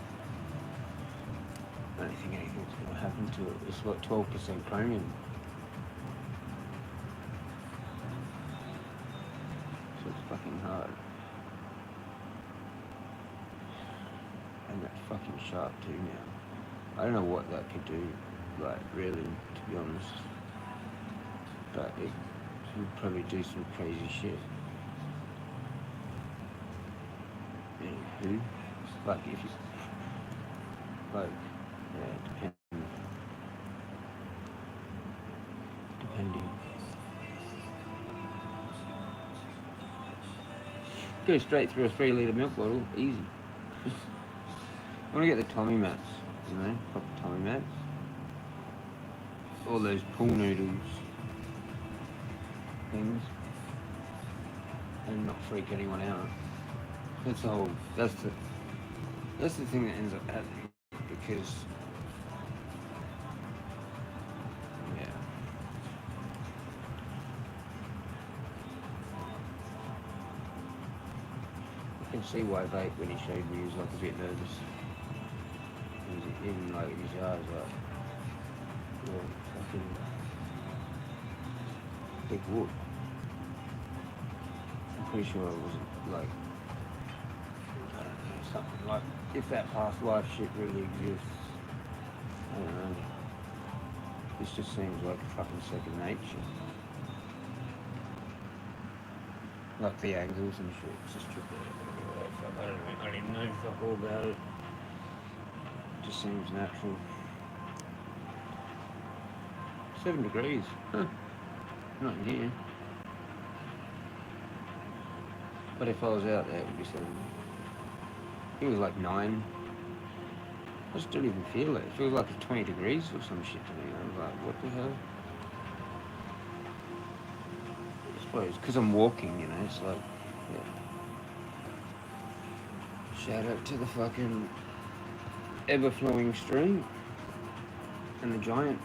I don't think anything's going to happen to it. It's what, 12% chromium. So it's fucking hard. And that's fucking sharp too now. I don't know what that could do, like, really, to be honest. But it would probably do some crazy shit. Anywho, like, if you, like, yeah, depending. Go straight through a 3-litre milk bottle, easy. I want to get the Tommy mats, you know, proper Tommy mats. All those pool noodles things, and not freak anyone out. That's the whole. That's the thing that ends up happening because. Yeah. I can see why Vape, when he showed me, he was like a bit nervous. Even like in his eyes, like, well, fucking big wood. I'm pretty sure it wasn't like, I don't know, something like, if that past life shit really exists. I don't know. This just seems like a fucking second nature. Like the angles and shit, it's just trippy. I don't even know fuck all about it. Just seems natural. 7 degrees. Huh. Not in here. But if I was out there, it would be 7. It was like 9. I just don't even feel it. It feels like it's 20 degrees or some shit to me. I was like, what the hell? I suppose, because I'm walking, you know, it's like, yeah. Shout out to the fucking ever-flowing stream and the giant.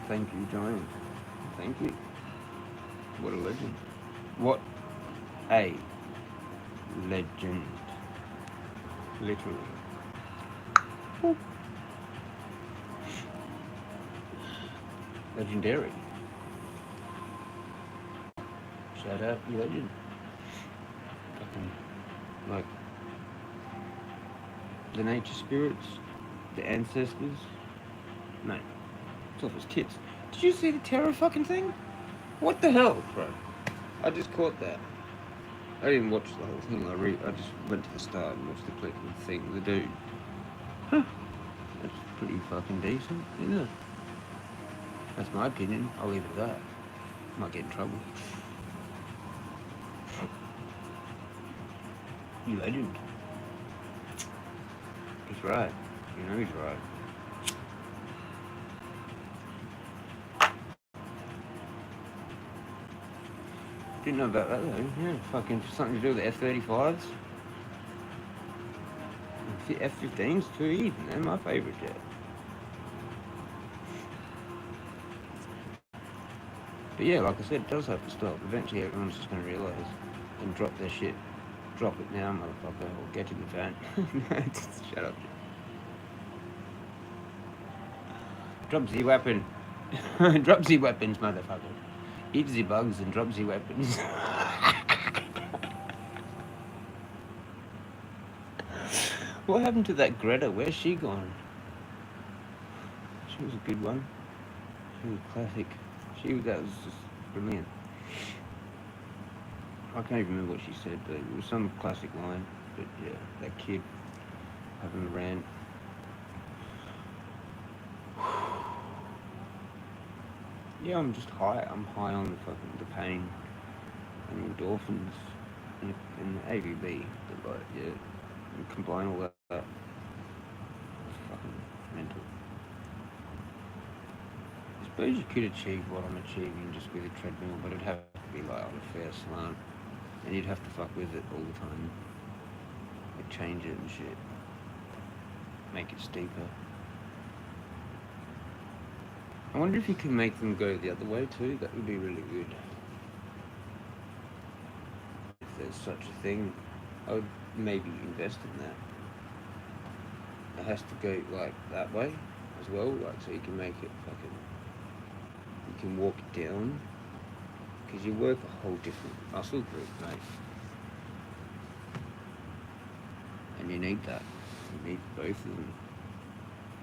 Thank you, giant. Thank you. What a legend. What a legend. Literally. Woo. Legendary. Shout out, you legend. Fucking, like, the nature spirits, the ancestors. Mate, it's off his tits. Did you see the terror fucking thing? What the hell, bro? I just caught that. I didn't watch the whole thing. I just went to the start and watched the clip of the thing, the dude. Huh. That's pretty fucking decent, isn't it? That's my opinion. I'll leave it at that. Might get in trouble. You legend. He's right. You know he's right. Didn't know about that though. Yeah, fucking something to do with the F-35s. F-15s too, even. They're my favourite jet. But yeah, like I said, it does have to stop. Eventually everyone's just going to realise and drop their shit. Drop it now, motherfucker, or get in the van. Just shut up. Drop the weapon. Drop the weapons, motherfucker. Eat the bugs and drop the weapons. What happened to that Greta? Where's she gone? She was a good one. She was classic. That was just brilliant. I can't even remember what she said, but it was some classic line. But yeah, that kid having a rant. Yeah, I'm just high. I'm high on the pain and endorphins and the AVB. But like, yeah, you combine all that. It's fucking mental. I suppose you could achieve what I'm achieving just with a treadmill, but it'd have to be like on a fair slant, and you'd have to fuck with it all the time. Like change it and shit. Make it steeper. I wonder if you can make them go the other way too. That would be really good. If there's such a thing, I would maybe invest in that. It has to go like that way as well, like so you can make it fucking. You can walk it down because you work a whole different muscle group, mate. And you need that. You need both of them.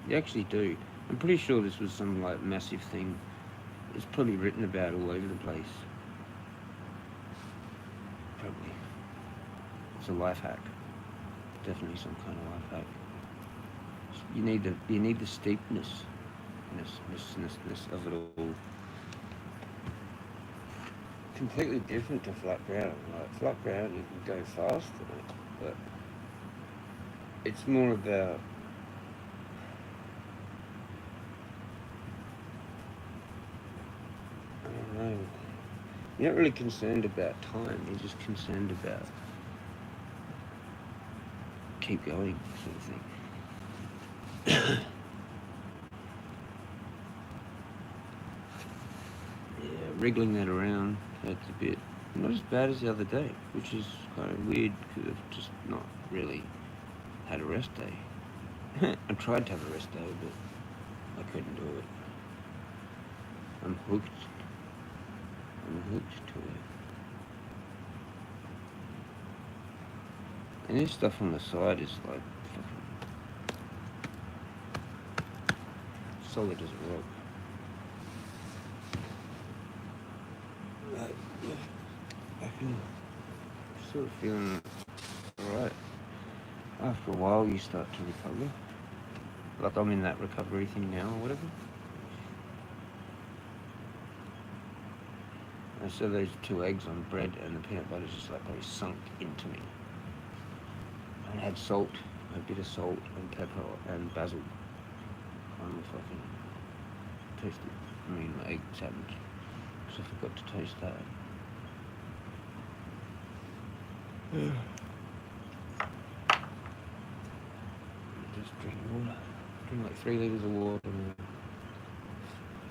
You actually do. I'm pretty sure this was some like massive thing. It's probably written about all over the place. Probably. It's a life hack. Definitely some kind of life hack. You need the steepness of it all. Completely different to flat ground. Like flat ground you can go faster, but it's more about I don't know. You're not really concerned about time, you're just concerned about keep going sort of thing. Yeah, wriggling that around, that's a bit not as bad as the other day, which is kind of weird because I've just not really had a rest day. I tried to have a rest day, but I couldn't do it. I'm hooked to it. And this stuff on the side is like fucking solid as a rock. I feel sort of feeling alright. After a while you start to recover. Like I'm in that recovery thing now or whatever. And so those 2 eggs on bread and the peanut butter just like probably sunk into me. And it had salt, a bit of salt and pepper and basil. I'm fucking tasted. I mean my egg sandwich. Because I forgot to taste that. Yeah. Just drink water. Drink like 3 litres of water.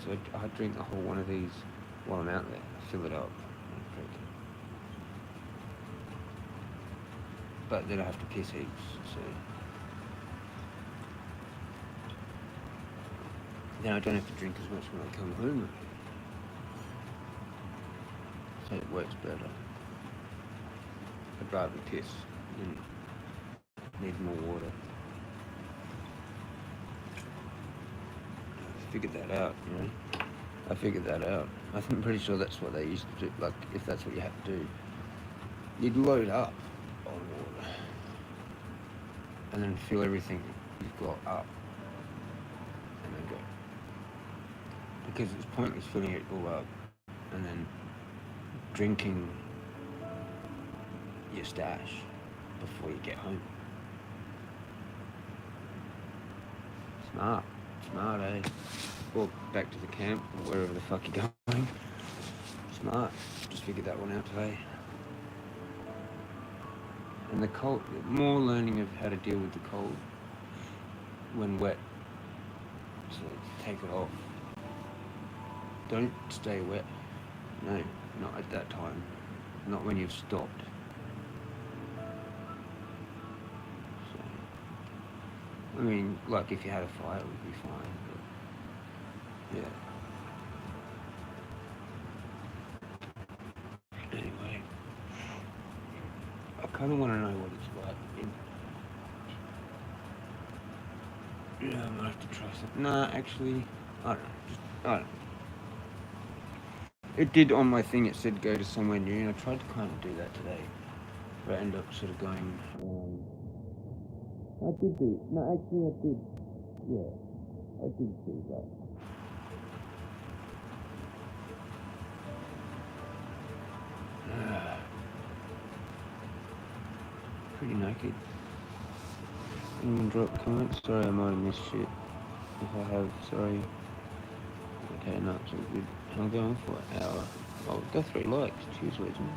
So I drink a whole one of these while I'm out there. I fill it up and drink it. But then I have to piss heaps, so then I don't have to drink as much when I come home. So it works better. I'd rather piss than need more water. I figured that out, you know. I figured that out. I'm pretty sure that's what they used to do. Like, if that's what you have to do, you'd load up on water and then fill everything you've got up and then go. Because it's pointless filling it all up and then drinking your stash before you get home. Smart, eh? Or back to the camp or wherever the fuck you're going. Smart. Just just figured that one out today. And the cold, more learning of how to deal with the cold when wet. So take it off. Don't stay wet. No, not at that time. Not when you've stopped. So, I mean, like if you had a fire, it would be fine. But yeah. Anyway, I kind of want to know what it's like. Yeah, I might have to try something. Nah, actually, I don't know. I don't know. It did on my thing, it said go to somewhere new, and I tried to kind of do that today. But I ended up sort of going, I did do, no, actually I did, yeah, I did do that. Pretty naked. Anyone drop comments? Sorry, I might have missed shit. If I have, sorry. Okay, no, it's all good. I'm going for an hour. Oh, go 3 likes. Cheers, legend.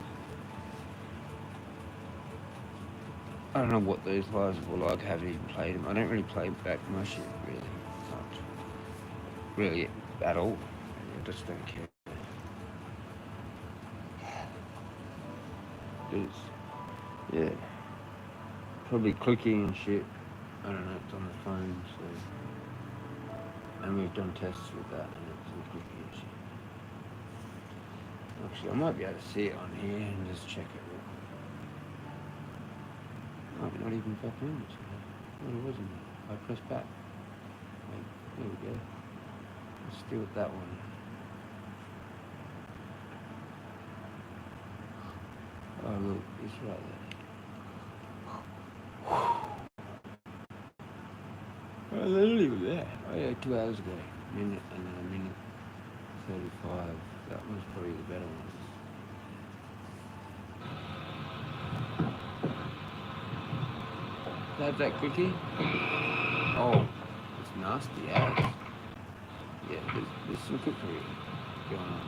I don't know what those lives were like. I haven't even played them. I don't really play back my shit, really. Not really at all. I just don't care. It's, yeah. Probably clicky and shit. I don't know, it's on the phone, so. And we've done tests with that, and it's all clicky and shit. Actually, I might be able to see it on here and just check it. Oh, not even fucking in this. Oh, it wasn't. I pressed back. Wait, there we go. Let's do it that one. Oh, look, it's right there. Oh, literally was there. Oh, yeah, 2 hours ago. Minute and then a minute 35. That one's probably the better one. Have that quickie? Oh, it's nasty ass. Yeah, there's some cookery going on.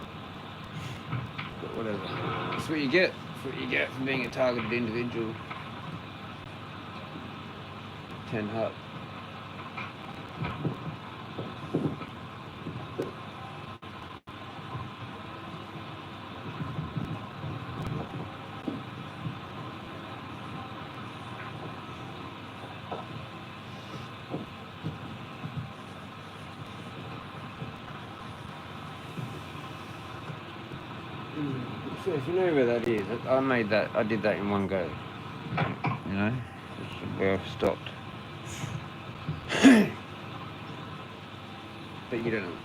But whatever. That's what you get. That's what you get from being a targeted individual. 10 hut. So if you know where that is, I did that in one go. You know? That's where I've stopped. But you don't know.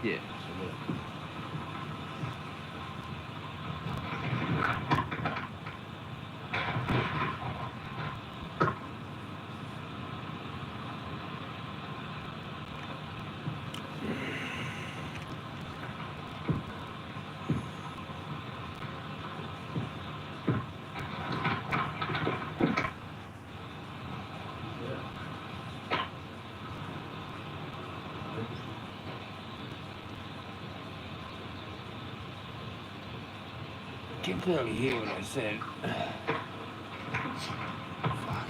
Yeah, so whatever. You can barely hear what I said. Fuck.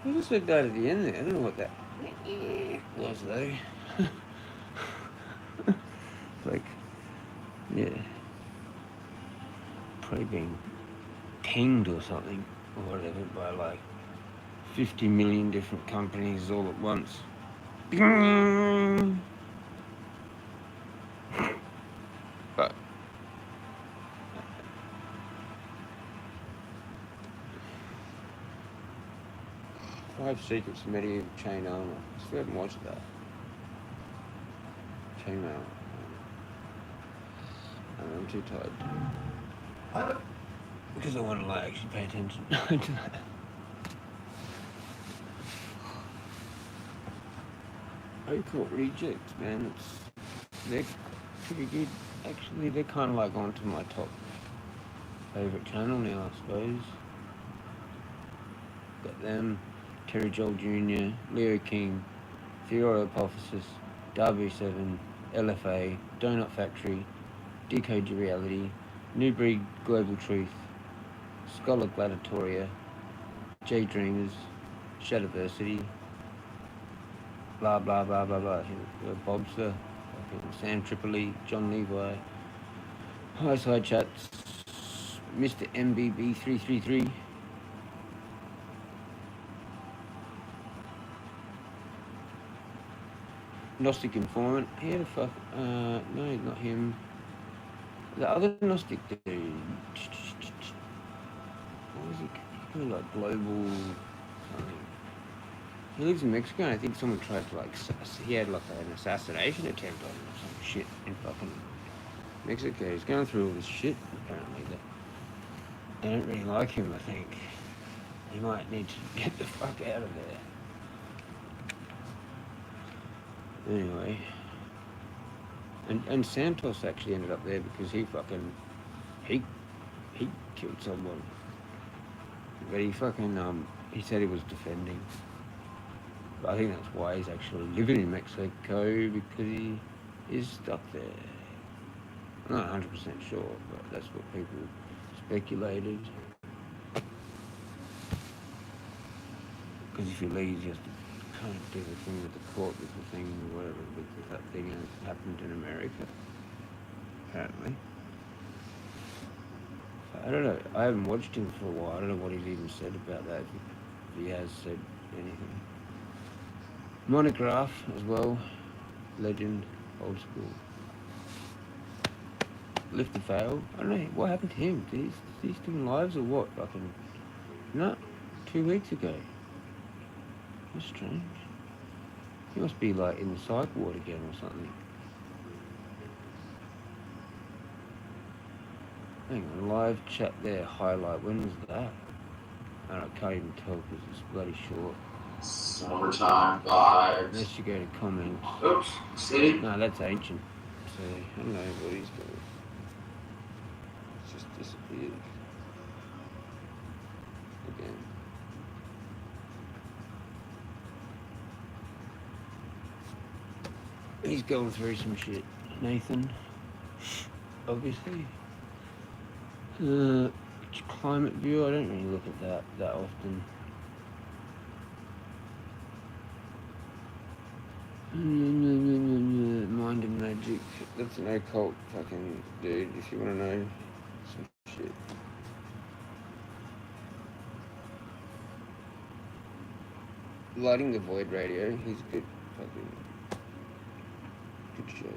I just said that at the end there. I don't know what that was though. Like, yeah. Probably being pinged or something, or whatever, by like 50 million different companies all at once. But 5 Secrets of Medieval Chain Armor. I still haven't watched that. Chain Armor. I'm too tired. Because I want to like actually pay attention to that. Occult Rejects, man. They're pretty good. Actually, they're kind of like onto my top favourite channel now, I suppose. Got them, Terry Joel Jr., Leo King, Theory Hypothesis, W7, LFA, Donut Factory, Decode Your Reality, New Breed Global Truth, Scholar Gladiatoria, J Dreamers, Shadiversity, blah blah blah blah blah. Bobster, Sam Tripoli, John Levi, High Side Chats, Mr. MBB333. Gnostic Informant. Here the fuck? No, not him. The other Gnostic dude. What was he? He called like Global something. He lives in Mexico, and I think someone tried to he had like an assassination attempt on him or some shit in fucking Mexico. He's going through all this shit apparently. That they don't really like him. I think he might need to get the fuck out of there. Anyway. And Santos actually ended up there because he killed someone. But he said he was defending. But I think that's why he's actually living in Mexico, because he is stuck there. I'm not 100% sure, but that's what people speculated. Because if he leaves, he has to kind of do the thing with the court, with the thing, whatever, with that thing that happened in America, apparently. I don't know. I haven't watched him for a while. I don't know what he's even said about that, if he has said anything. Monograph as well. Legend. Old school. Lift the Fail. I don't know. What happened to him? Is he still alive or what? Fucking... No. 2 weeks ago. That's strange. He must be like in the psych ward again or something. Hang on, live chat there, highlight. When was that? I can't even tell because it's bloody short. Summertime vibes. Unless you go to comments. Oops, see? No, that's ancient. So, I don't know what he's doing. It's just disappeared. Again. He's going through some shit. Nathan. Obviously. Climate view, I don't really look at that often. Mind and Magic. That's an occult fucking dude, if you want to know some shit. Lighting the Void Radio, he's good fucking good show.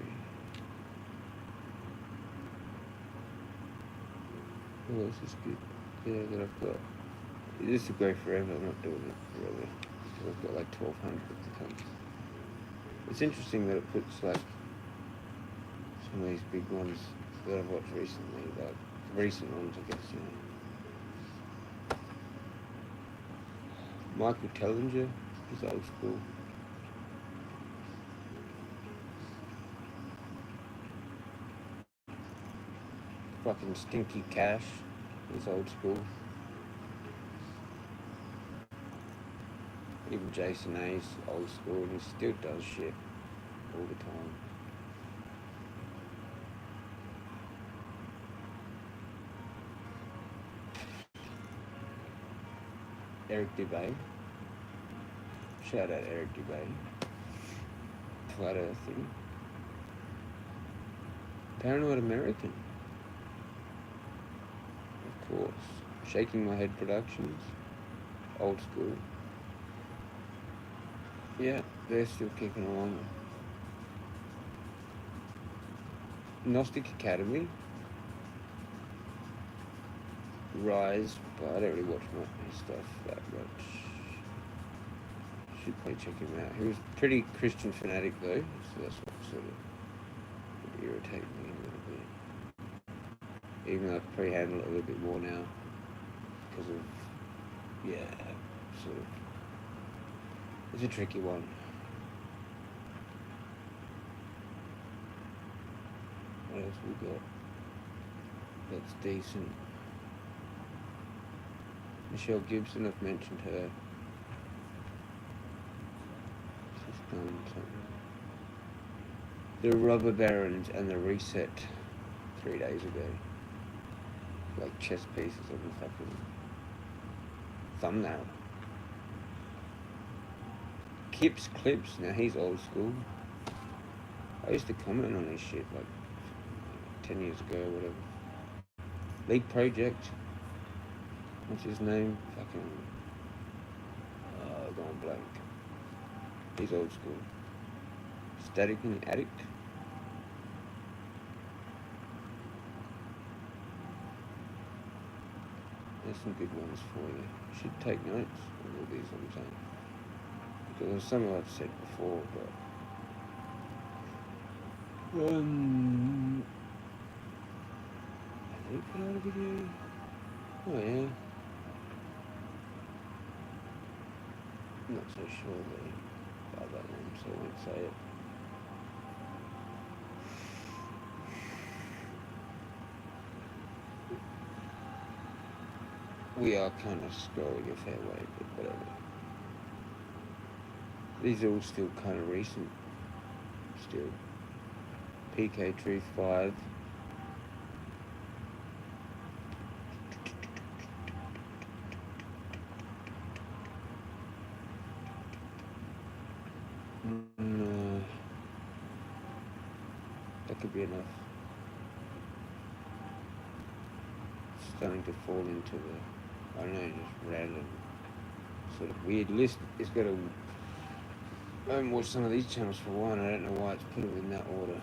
What else is good? Yeah, that I've got. This will go forever, I'm not doing it forever. So I've got like 1,200 to come. It's interesting that it puts like some of these big ones that I've watched recently, like recent ones I guess, you know. Michael Tellinger, he's old school. Fucking Stinky Cash, he's old school. Even Jason A's old school, and he still does shit all the time. Eric Dubay. Shout out Eric Dubay. Flat Earthing. Paranoid American. Of course. Shaking My Head Productions. Old school. Yeah, they're still kicking along. Gnostic Academy. Rise, but I don't really watch his stuff that much. Should probably check him out. He was pretty Christian fanatic though, so that's what sort of would irritate me a little bit. Even though I can probably handle it a little bit more now because of, yeah, sort of. It's a tricky one. What else we got? That's decent. Michelle Gibson, I've mentioned her. She's done something. The Rubber Barons and the Reset 3 days ago. Like chess pieces of the fucking thumbnail. Kip's Clips, now he's old school. I used to comment on his shit like 10 years ago or whatever. League Project. What's his name? Fucking gone blank. He's old school. Static in the Attic. There's some good ones for you. You should take notes of all these I'm saying. Because there's some I've said before, but have they put out a video? Oh yeah. I'm not so sure about that one, so I won't say it. We are kind of scrolling a fair way, but whatever. These are all still kind of recent. Still. PK Truth 5. That could be enough. Starting to fall into the, I don't know, just random sort of weird list. It's got a, I haven't watched some of these channels for a while and I don't know why it's put it in that order.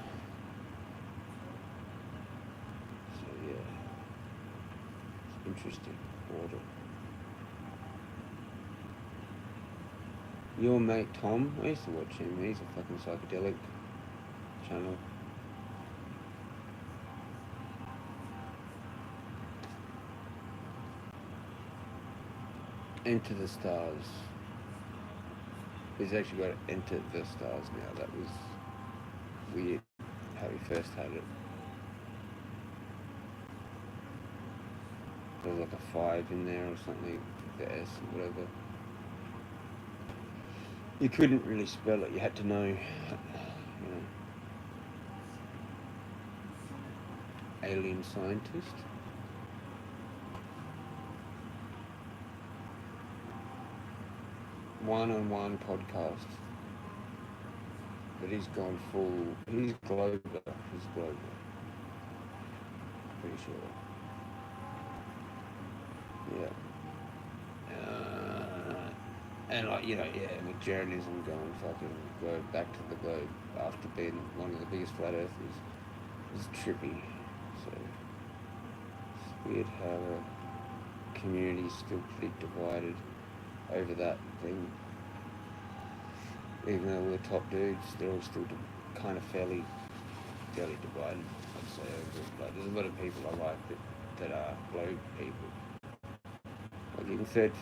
So yeah, it's interesting order. Your mate Tom, I used to watch him, he's a fucking psychedelic channel. Enter the Stars. He's actually got to Enter the Stars now. That was weird how he first had it. There was like a 5 in there or something, the S or whatever. You couldn't really spell it, you had to know, you know. Alien scientist. One-on-one podcast. But he's gone full, he's global, pretty sure. Yeah. And like, you know, yeah, with journalism going fucking globe, back to the globe after being one of the biggest flat earthers is trippy. So it's weird how the community's still pretty divided over that thing. Even though we're top dudes, they're all still kind of fairly divided, I'd say, over it. Like, there's a lot of people I like that are globe people. Like even Third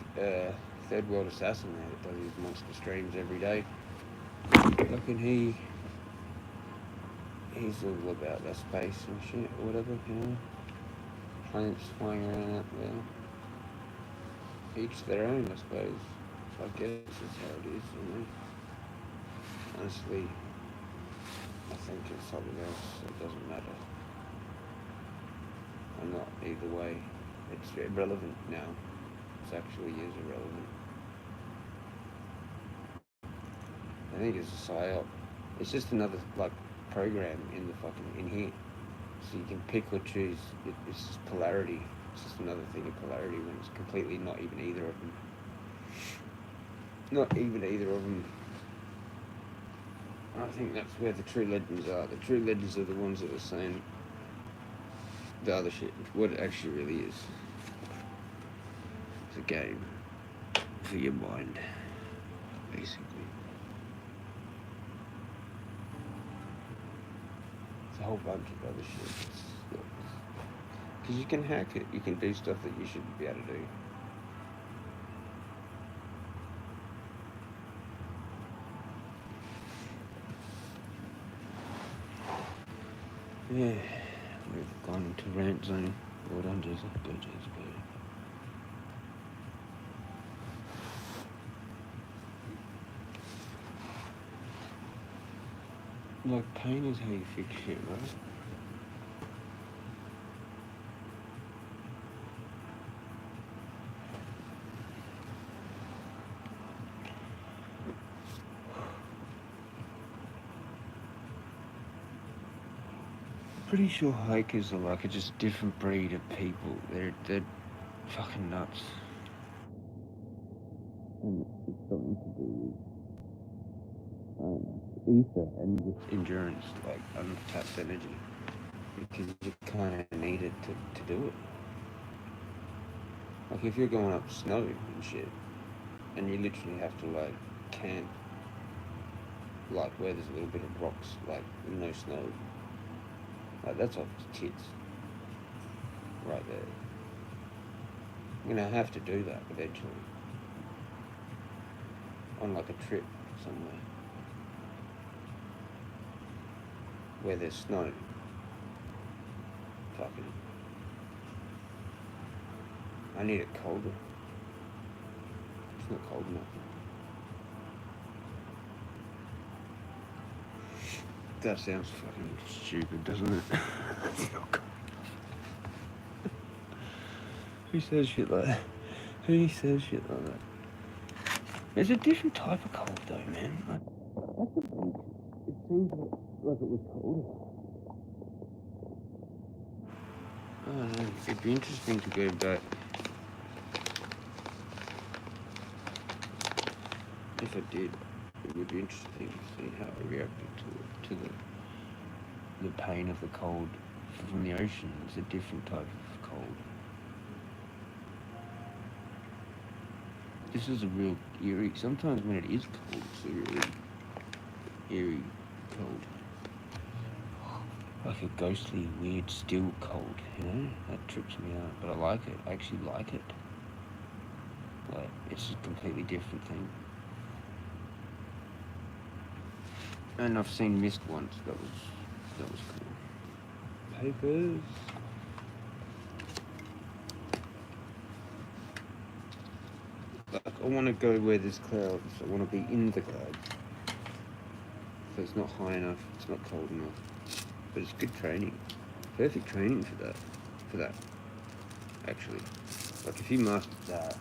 World Assassin there that does his monster streams every day. Fucking he's all about that space and shit or whatever, you know. Planets flying around out there. Each their own, I suppose. So I guess that's how it is, you know. Honestly, I think it's something else. It doesn't matter. I'm not either way. It's irrelevant now. It actually is irrelevant. I think it's a psyop. It's just another like program in here. So you can pick or choose. It's just polarity. It's just another thing of polarity when it's completely not even either of them. Not even either of them. I think that's where the true legends are. The true legends are the ones that are saying the other shit, what it actually really is. It's a game for your mind, basically. It's a whole bunch of other shit. Because you can hack it, you can do stuff that you shouldn't be able to do. Yeah, we've gone into rant zone. Well done, Jezza. Go, Jezza, go. Like, pain is how you fix shit, right? pretty sure hikers are like a just different breed of people. They're fucking nuts. And it's something to do with ether and with endurance, like untapped energy, because you kind of need it to do it. Like if you're going up snow and shit, and you literally have to like camp, like where there's a little bit of rocks, like no snow, like that's off the tits, right there. You're gonna have to do that eventually, on like a trip somewhere, where there's snow. Fucking, I need it colder. It's not cold enough. That sounds fucking stupid, doesn't it? It's not cold. Who says shit like that? Who says shit like that? There's a different type of cold though, man. Like, at the beach, it seems like it was colder. I don't know. It'd be interesting to go back. If I did, it would be interesting to see how I reacted to the pain of the cold from the ocean. It's a different type of cold. This is a real eerie. Sometimes when it is cold, it's a really eerie cold. Like a ghostly, weird, still cold, you know? That trips me out. But I like it. I actually like it. Like, it's a completely different thing. And I've seen mist once. That was cool. Papers. Like, I want to go where there's clouds. I want to be in the clouds. So it's not high enough. It's not cold enough. But it's good training. Perfect training for that. Actually. Like if you mastered that,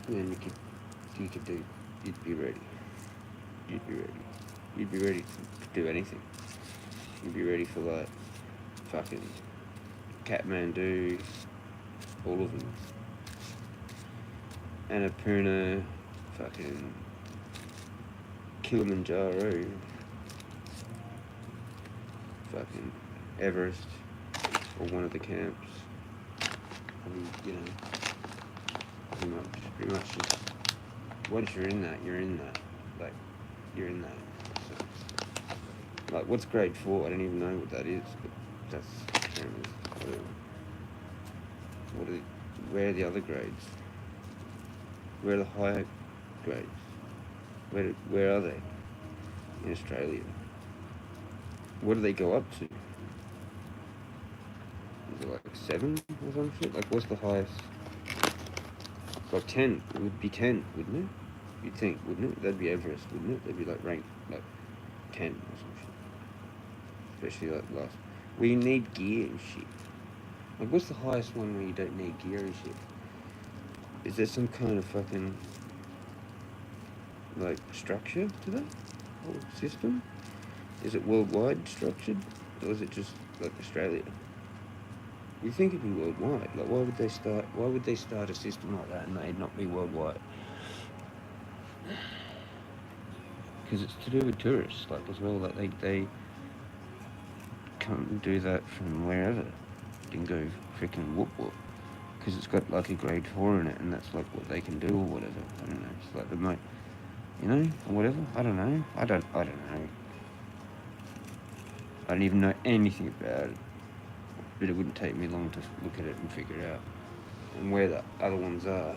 then you could do. You'd be ready. You'd be ready to do anything. You'd be ready for like fucking Kathmandu, all of them. Annapurna, fucking Kilimanjaro, fucking Everest, or one of the camps. I mean, you know, pretty much just, once you're in that, you're in that. Like, you're in that. So, like, what's grade 4? I don't even know what that is, but that's apparently whatever. Where are the other grades? Where are the higher grades? Where are they? In Australia. What do they go up to? Is it like 7 or some shit? Like what's the highest? Like 10. It would be 10, wouldn't it? You'd think, wouldn't it? That'd be Everest, wouldn't it? They'd be like ranked like 10 or some shit. Especially like last. Where you need gear and shit. Like what's the highest one where you don't need gear and shit? Is there some kind of fucking like structure to that whole system? Is it worldwide structured, or is it just like Australia? You think it'd be worldwide? Like, why would they start a system like that and they'd not be worldwide? Because it's to do with tourists, like as well. Like they come and do that from wherever. You can go freaking whoop whoop. Because it's got like a grade 4 in it, and that's like what they can do or whatever. I don't know. It's like the most, you know, or whatever. I don't know. I don't know. I don't even know anything about it, but it wouldn't take me long to look at it and figure it out, and where the other ones are,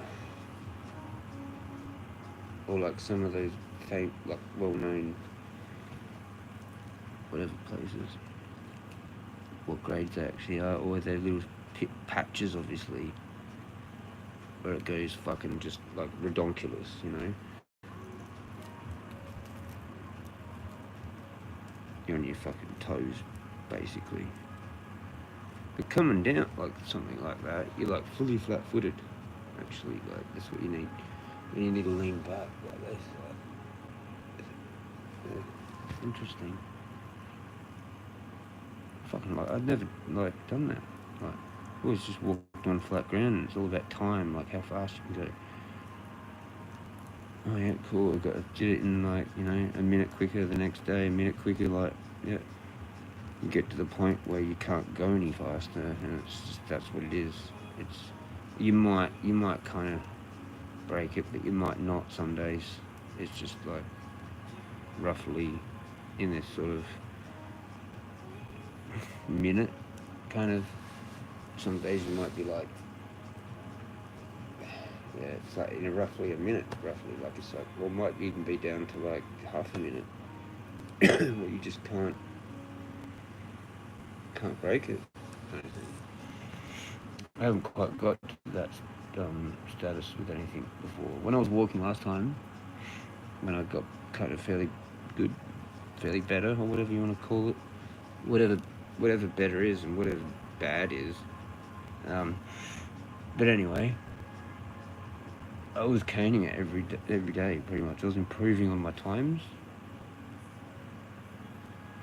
or like some of those like well-known whatever places, what grades they actually are, or they're little patches, obviously, where it goes fucking just like redonkulous, you know. You're on your fucking toes, basically. But coming down like something like that, you're like fully flat-footed. Actually, like that's what you need. And you need to lean back like this. Like, yeah. Interesting. fucking like I'd never like done that. Like I always just walked on flat ground, and it's all about time, like how fast you can go. Oh yeah, cool. I did it in like a minute quicker the next day, a minute quicker. Like yeah, you get to the point where you can't go any faster, and it's just that's what it is. It's you might kind of break it, but you might not some days. It's just like roughly in this sort of minute kind of. Some days you might be like, yeah, it's like in roughly a minute, roughly. Like it's like, well, it might even be down to like half a minute, where you just can't break it. Kind of thing. I haven't quite got to that status with anything before. When I was walking last time, when I got kind of fairly good, fairly better, or whatever you want to call it, whatever better is and whatever bad is. But anyway, I was caning it every day, pretty much. I was improving on my times,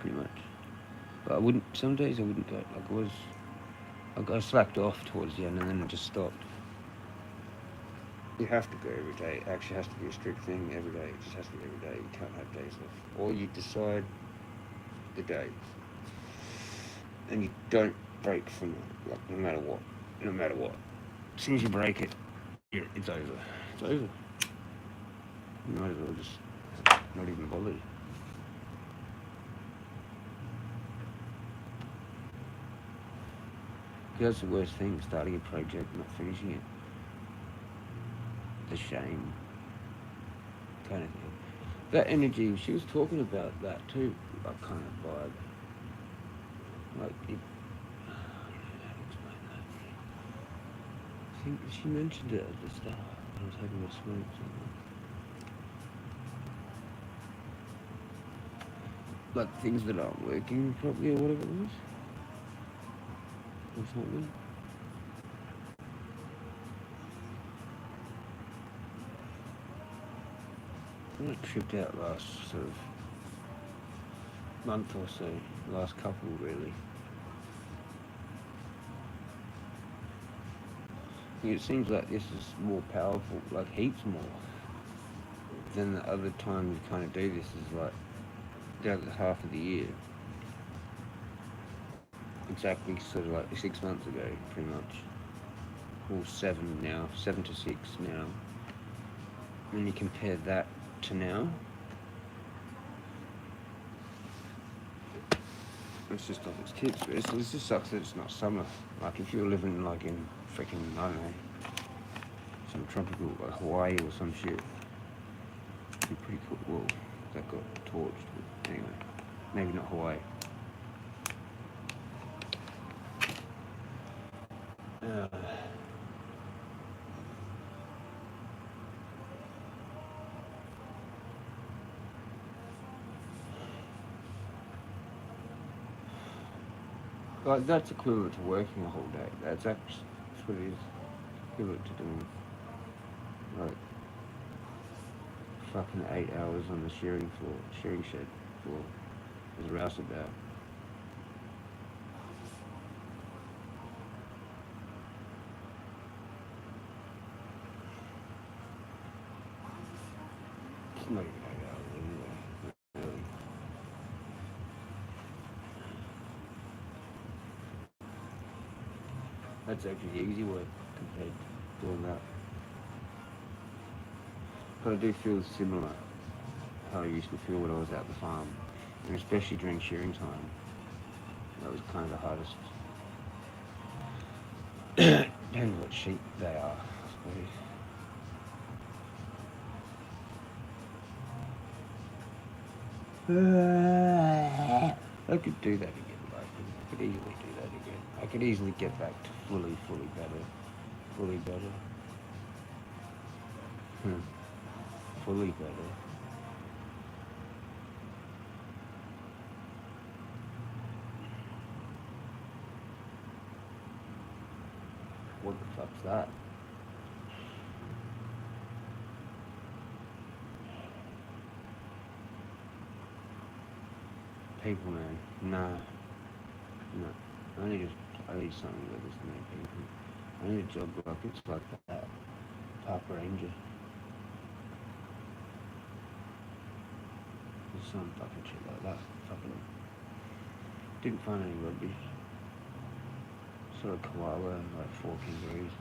pretty much. But some days I wouldn't go. Like I slacked off towards the end, and then I just stopped. You have to go every day. It actually has to be a strict thing every day. It just has to be every day. You can't have days off. Or you decide the days. And you don't break from it, like no matter what. No matter what. As soon as you break it, it's over. It's over. You might as well just not even bother. That's the worst thing, starting a project and not finishing it. The shame. Kind of thing. That energy, she was talking about that too, that kind of vibe. Like, I don't know how to explain that. I think she mentioned it at the start when I was having a smoke something. Like things that aren't working properly or whatever it was. Or something. I tripped out last sort of month or so, last couple really. It seems like this is more powerful, like heaps more than the other time you kind of do this is like the other half of the year. Exactly sort of like 6 months ago, pretty much. Or 7 now, 7 to 6 now. When you compare that to now, it's just off its tits. It just sucks that it's not summer. Like if you're living like in freaking, I don't know, some tropical, like Hawaii or some shit, it'd be pretty cool. Well, that got torched, but anyway, maybe not Hawaii. Like that's equivalent to working a whole day. That's what it is. Equivalent to doing like fucking 8 hours on the shearing shed floor. There's a rouseabout. It's not even 8 hours anyway. Really. That's actually the easy work compared to doing that. But I do feel similar how I used to feel when I was at the farm, and especially during shearing time. That was kind of the hardest. Depends what sheep they are, I suppose. I could do that again, like, I could easily do that again. I could easily get back to fully better. Fully better. Fully better. What the fuck's that? People, man. Nah. No, I need something where there's no people. I need a job like it's like that. Park ranger. There's some fucking shit like that. Fucking didn't find any rugby. Sort of koala, like 4 kangaroos.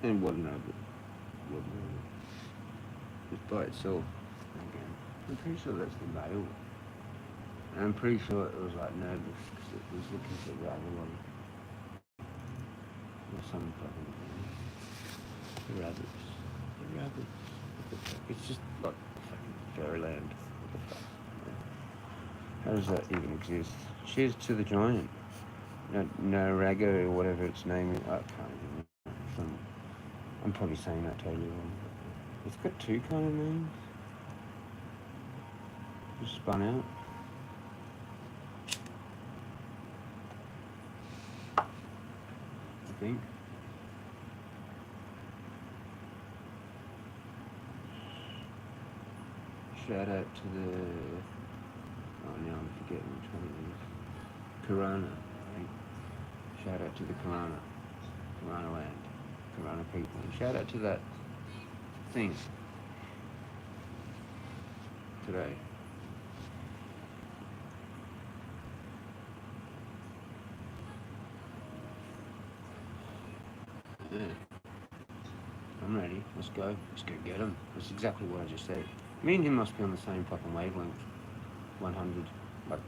And wasn't over. Just by itself. Again. I'm pretty sure that's the male. And I'm pretty sure it was like nervous because it was looking for the other one. Or some fucking thing. The rabbits. The rabbits. What the fuck? It's just like fucking fairyland. What the fuck? How does that even exist? Cheers to the giant. No Rago or whatever its name is. I can't even remember. I'm probably saying that totally wrong. It's got 2 kind of names. Just spun out. I think. Shout out to the... Oh, now I'm forgetting which one it is. Karana, I think. Shout out to the Karana. Karana land. Karana people. And shout out to that thing. Today. Yeah. I'm ready. Let's go. Let's go get him. That's exactly what I just said. Me and him must be on the same fucking wavelength. 100. Like,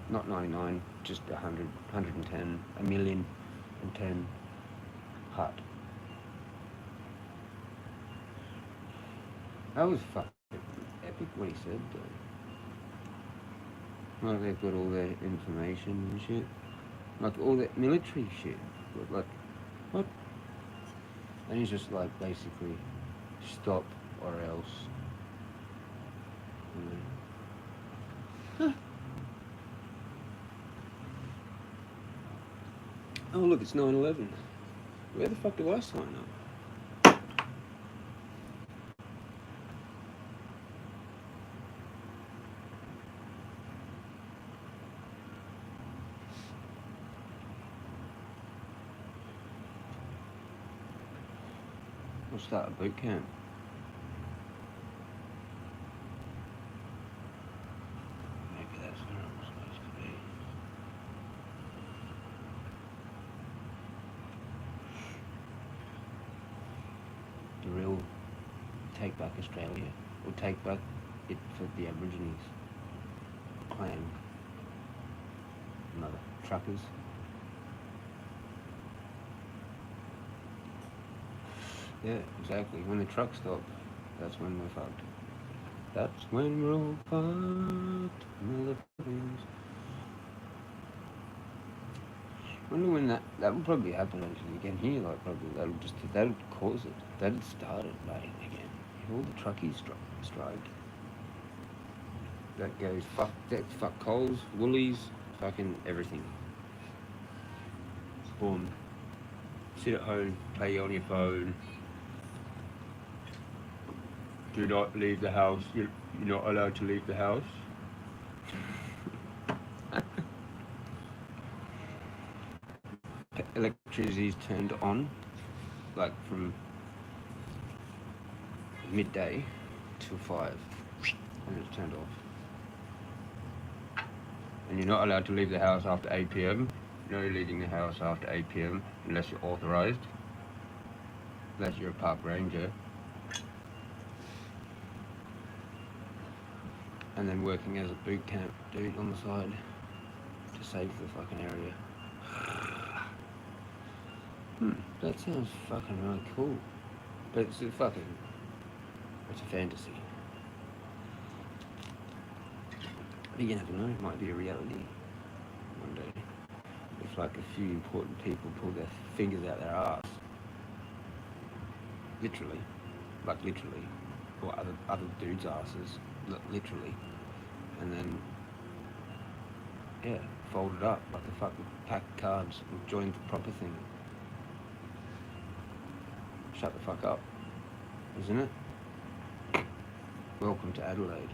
not 99, just 100, 110, a million and 10. Hut. That was fucking epic what he said, though. Like, they've got all their information and shit. Like, all that military shit. Like, what? And he's just like, basically, stop or else. Huh. Oh, look, it's 9/11. Where the fuck do I sign up? We'll start a boot camp. Maybe that's where I'm supposed to be. The real take back Australia, or take back it for the Aborigines. Clan. Another truckers. Yeah, exactly. When the trucks stop, that's when we're fucked. That's when we're all fucked. Motherfuckers. Wonder when that will probably happen actually again here. Like probably that'll cause it. That'll start it right again. If all the truckies strike, that goes fuck Coles, Woolies, fucking everything. Boom. Sit at home, play on your phone. Do not leave the house. You're not allowed to leave the house. Electricity's turned on, like from midday till 5, and it's turned off. And you're not allowed to leave the house after 8 p.m. No leaving the house after 8 p.m. unless you're authorised. Unless you're a park ranger. And then working as a boot camp dude on the side to save the fucking area. That sounds fucking really cool. But it's a fantasy. But you never know, it might be a reality one day. If like a few important people pull their fingers out their arse. Literally. Like literally. Or other dudes' asses. Literally. And then, yeah, fold it up like a fucking pack of cards and join the proper thing. Shut the fuck up, isn't it? Welcome to Adelaide.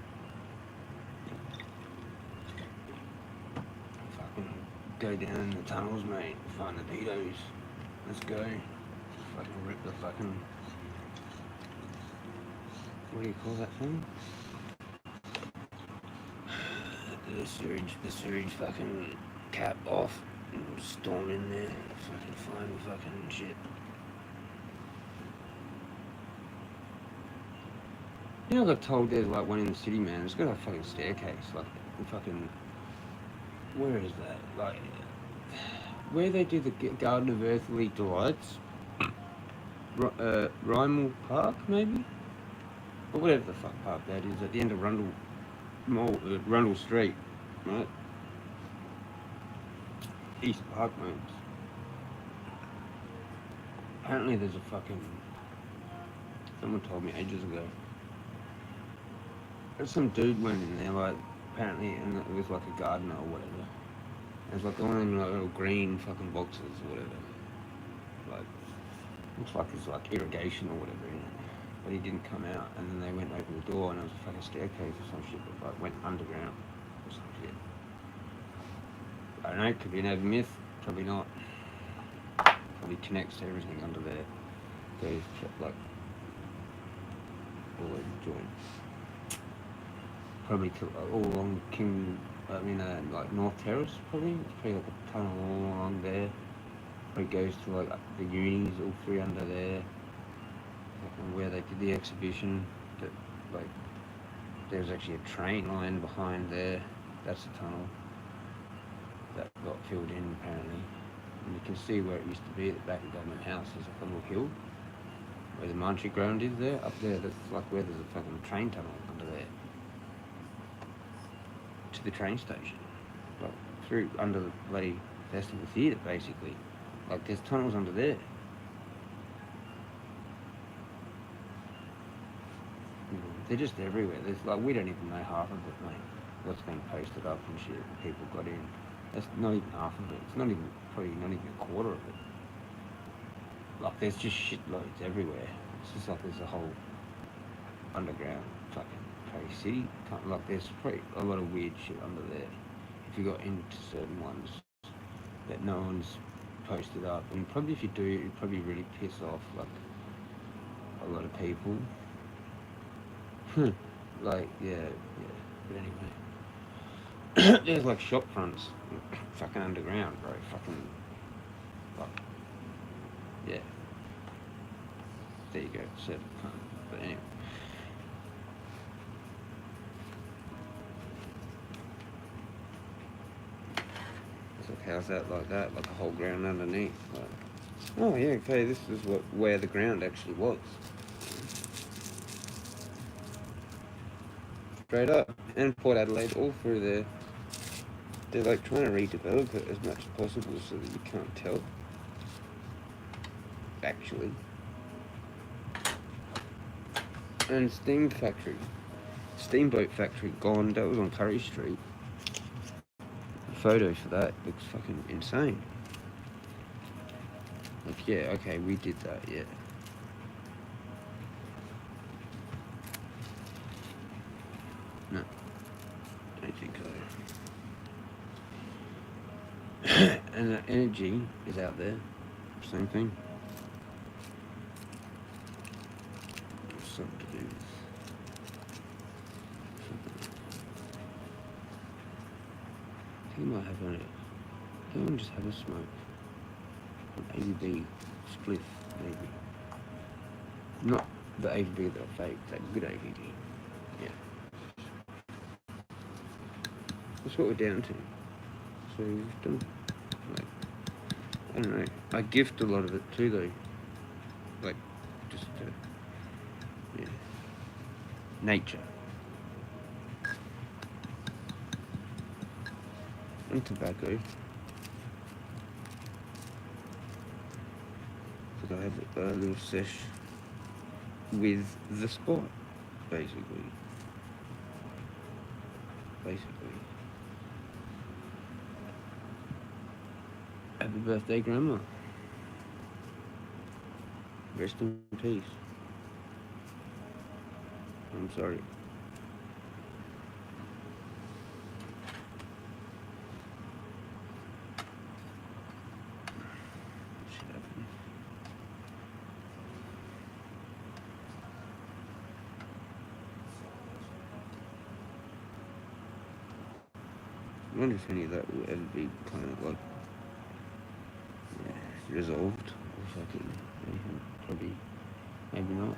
Fucking go down in the tunnels, mate. Find the pedos. Let's go. Fucking rip the fucking... What do you call that thing? The sewage fucking cap off. And storm in there. Fucking find the fucking shit. You know, I got told there's like one in the city, man. It's got a fucking staircase. Like, the fucking... Where is that? Like, where they do the Garden of Earthly Delights? Rymel Park, maybe? Or whatever the fuck park that is, at the end of Rundle Street, right? East Park, mate. Apparently there's a fucking... Someone told me ages ago. Some dude went in there, like, apparently, and it was like a gardener or whatever. It's like one of them like little green fucking boxes or whatever. Like, looks like it's like irrigation or whatever in it. But he didn't come out, and then they went over the door, and it was a fucking staircase or some shit that like went underground or some shit. I don't know, could be an urban myth, probably not. Probably connects to everything under there. Goes like all over the joint. Probably to, all along like North Terrace, probably. It's probably like a tunnel all along there. Probably goes to like the unis, all three under there. Like where they did the exhibition. That, like, there's actually a train line behind there. That's the tunnel that got filled in apparently. And you can see where it used to be at the back of Government House. There's like a little hill where the Monty ground is there. Up there, that's like where there's a fucking train tunnel under there. To the train station, like through under the bloody festival theatre, basically. Like there's tunnels under there. They're just everywhere. There's like we don't even know half of it, mate. What's been posted up and shit that people got in. That's not even half of it. It's not even probably not even a quarter of it. Like there's just shitloads everywhere. It's just like there's a whole underground fucking city. Like there's probably a lot of weird shit under there. If you got into certain ones that no one's posted up, and probably if you do, it'd probably really piss off like a lot of people. Like yeah. But anyway, there's like shop fronts, fucking underground, bro. Fucking like yeah. There you go. Said but anyway. Like, how's that like that? Like a whole ground underneath. Like, oh yeah, okay, this is where the ground actually was. Straight up. And Port Adelaide, all through there. They're like trying to redevelop it as much as possible so that you can't tell. Actually. And Steamboat Factory gone. That was on Curry Street. Photo for that looks fucking insane. Like yeah, okay, we did that, yeah. No, don't think so. And the energy is out there, same thing. Something to do with he might have on it. Don't just have a smoke. An AVB spliff, maybe. Not the AVB that I fake, that good AVB. Yeah. That's what we're down to. So we've done, like, I don't know. I gift a lot of it too, though. Like, just, yeah. Nature. And tobacco. So I have a little sesh with the spot, basically. Happy birthday, Grandma. Rest in peace. I'm sorry. wonder if any of that will ever be kind of like resolved. Or fucking probably, maybe not.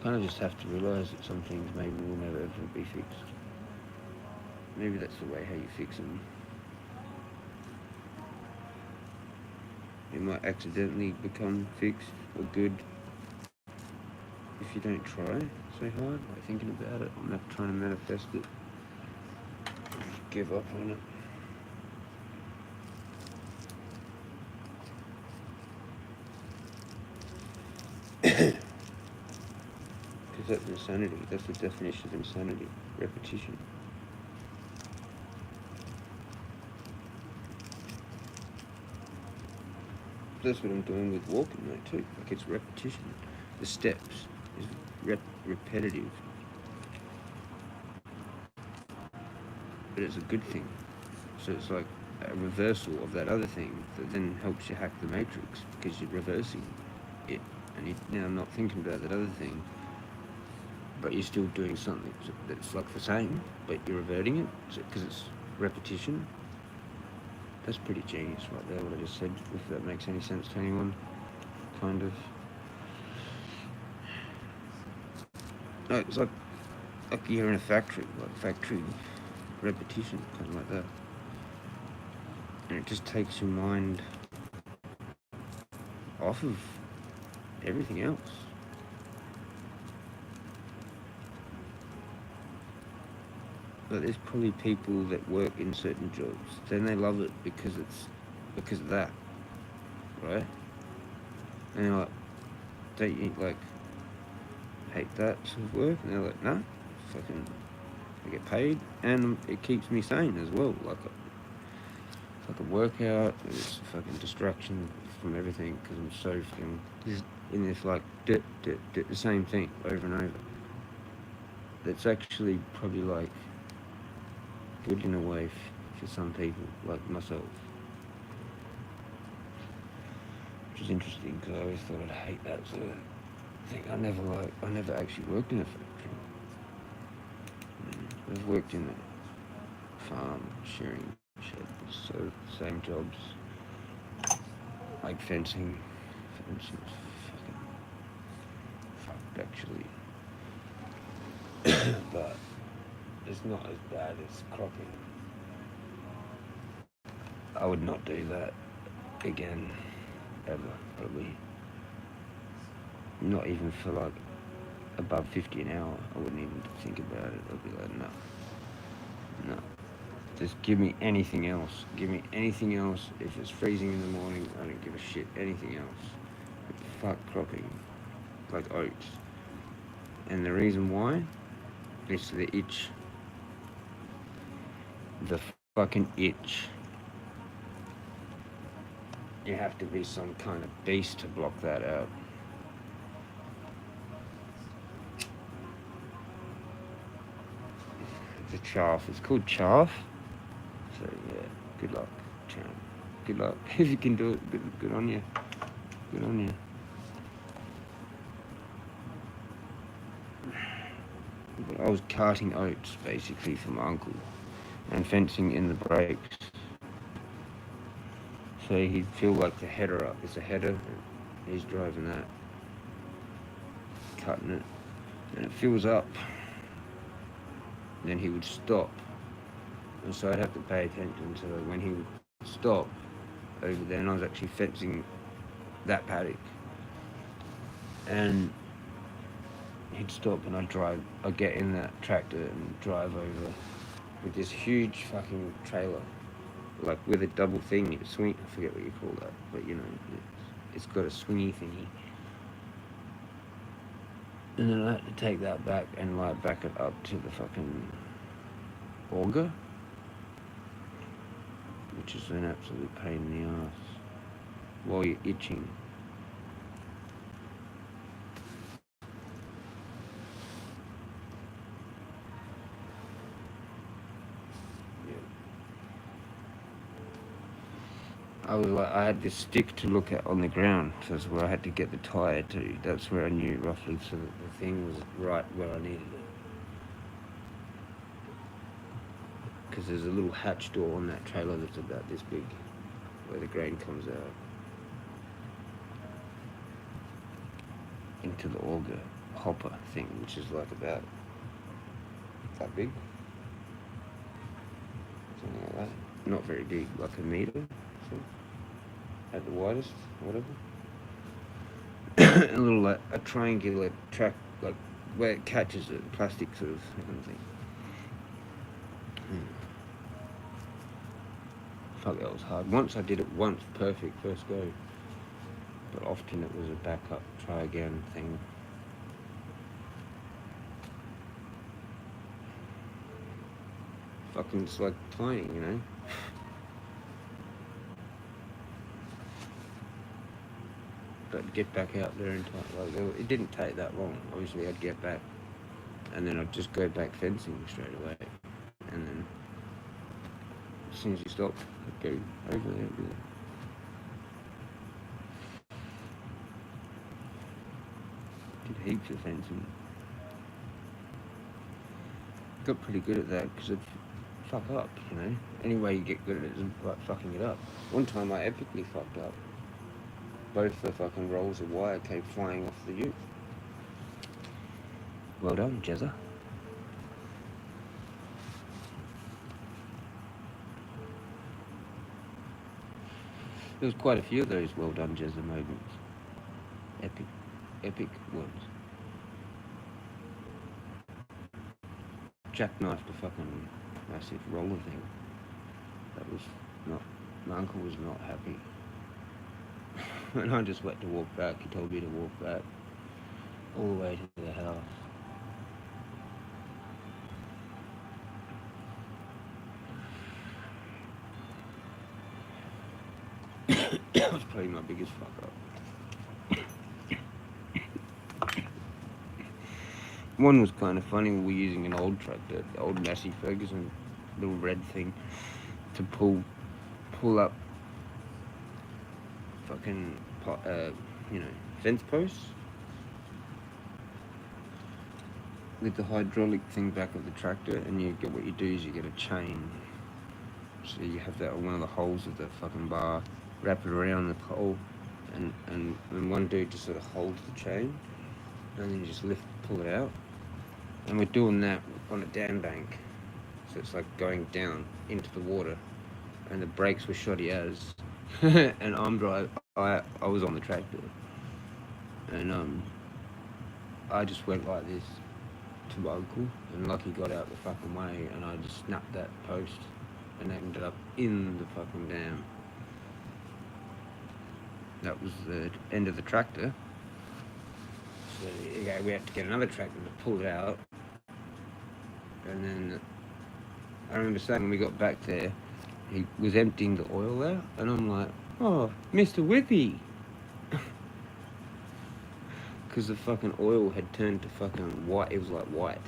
Kind of just have to realise that some things maybe will never ever be fixed. Maybe that's the way how you fix them. It might accidentally become fixed or good if you don't try so hard, like thinking about it, I'm not trying to manifest it. Give up on it. Because that's insanity. That's the definition of insanity. Repetition. That's what I'm doing with walking, mate, too. Like, it's repetition. The steps is repetitive. But it's a good thing. So it's like a reversal of that other thing that then helps you hack the matrix because you're reversing it. And you're now not thinking about that other thing, but you're still doing something that's like the same, but you're reverting it because it's repetition. That's pretty genius right there, what I just said, if that makes any sense to anyone, kind of. No, it's like you're in a factory, like factory repetition, kind of like that. And it just takes your mind off of everything else. But there's probably people that work in certain jobs, then they love it because of that, right? And they're like, don't you like hate that sort of work? And they're like, no, fucking, I get paid and it keeps me sane as well. Like it's like a workout, it's a fucking distraction from everything because I'm so fucking in this like the same thing over and over. That's actually probably like good in a way for some people, like myself. Which is interesting because I always thought I'd hate that sort of thing. I never actually worked in a factory. I've worked in a farm, shearing sheds, so same jobs. Like fencing. Fencing was fucked actually. But it's not as bad as cropping. I would not do that again, ever, probably. Not even for like above 50 an hour. I wouldn't even think about it. I'd be like, no. Just give me anything else. Give me anything else. If it's freezing in the morning, I don't give a shit. Anything else. But fuck cropping. Like oats. And the reason why is the itch. The fucking itch. You have to be some kind of beast to block that out. The chaff. It's called chaff. So yeah, good luck, champ. Good luck. If you can do it, good on you. Good on you. But I was carting oats basically for my uncle and fencing in the breaks. So he'd fill like the header up. It's a header. He's driving that, cutting it, and it fills up. And then he would stop, and so I'd have to pay attention to when he would stop over there, and I was actually fencing that paddock. And he'd stop, and I'd get in that tractor and drive over with this huge fucking trailer, like with a double thing, swing. I forget what you call that, but you know, it's got a swingy thingy. And then I had to take that back and like back it up to the fucking auger, which is an absolute pain in the ass while you're itching. I had this stick to look at on the ground, so that's where I had to get the tyre to. That's where I knew roughly, so that the thing was right where I needed it. because there's a little hatch door on that trailer that's about this big, where the grain comes out into the auger hopper thing, which is like about that big, something like that. Not very big, like a meter, so, at the widest, whatever. A little like a triangular track, like where it catches it, plastic sort of thing. Fuck, that was hard. Once I did it once, perfect, first go. But often it was a backup, try again thing. Fucking, it's like playing, you know? But get back out there in time. Like, it didn't take that long. Obviously, I'd get back, and then I'd just go back fencing straight away. And then, as soon as you stop, I'd go over there. Did heaps of fencing. Got pretty good at that because I'd fuck up, you know. Any way you get good at it is like fucking it up. One time I epically fucked up. Both the fucking rolls of wire came flying off the ute. Well done, Jezza. There was quite a few of those well done Jezza moments. Epic ones. Jackknifed a fucking massive roller thing. That was not, my uncle was not happy. And I just went to walk back. He told me to walk back all the way to the house. That was probably my biggest fuck up. One was kind of funny. We were using an old tractor, the old Massey Ferguson, little red thing, to pull up fucking, fence posts with the hydraulic thing back of the tractor, and what you do is you get a chain. So you have that on one of the holes of the fucking bar, wrap it around the pole, and one dude just sort of holds the chain, and then you just pull it out. And we're doing that on a dam bank, so it's like going down into the water, and the brakes were shoddy as, and I was on the tractor, and I just went like this to my uncle, and lucky got out the fucking way, and I just snapped that post, and ended up in the fucking dam. That was the end of the tractor. So yeah, we had to get another tractor to pull it out. And then I remember saying when we got back there, he was emptying the oil out, and I'm like, oh, Mr. Whippy. Because the fucking oil had turned to fucking white. It was like white.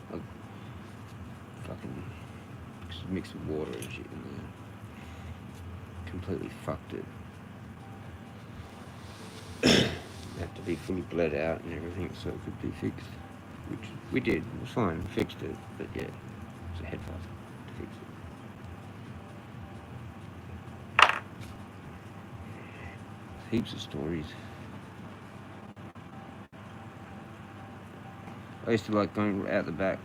Like fucking mixed with water and shit in there. Completely fucked it. Had to be fully bled out and everything so it could be fixed. Which we did. It was fine. We fixed it. But yeah, it was a head fuck to fix it. Heaps of stories. I used to like going out the back,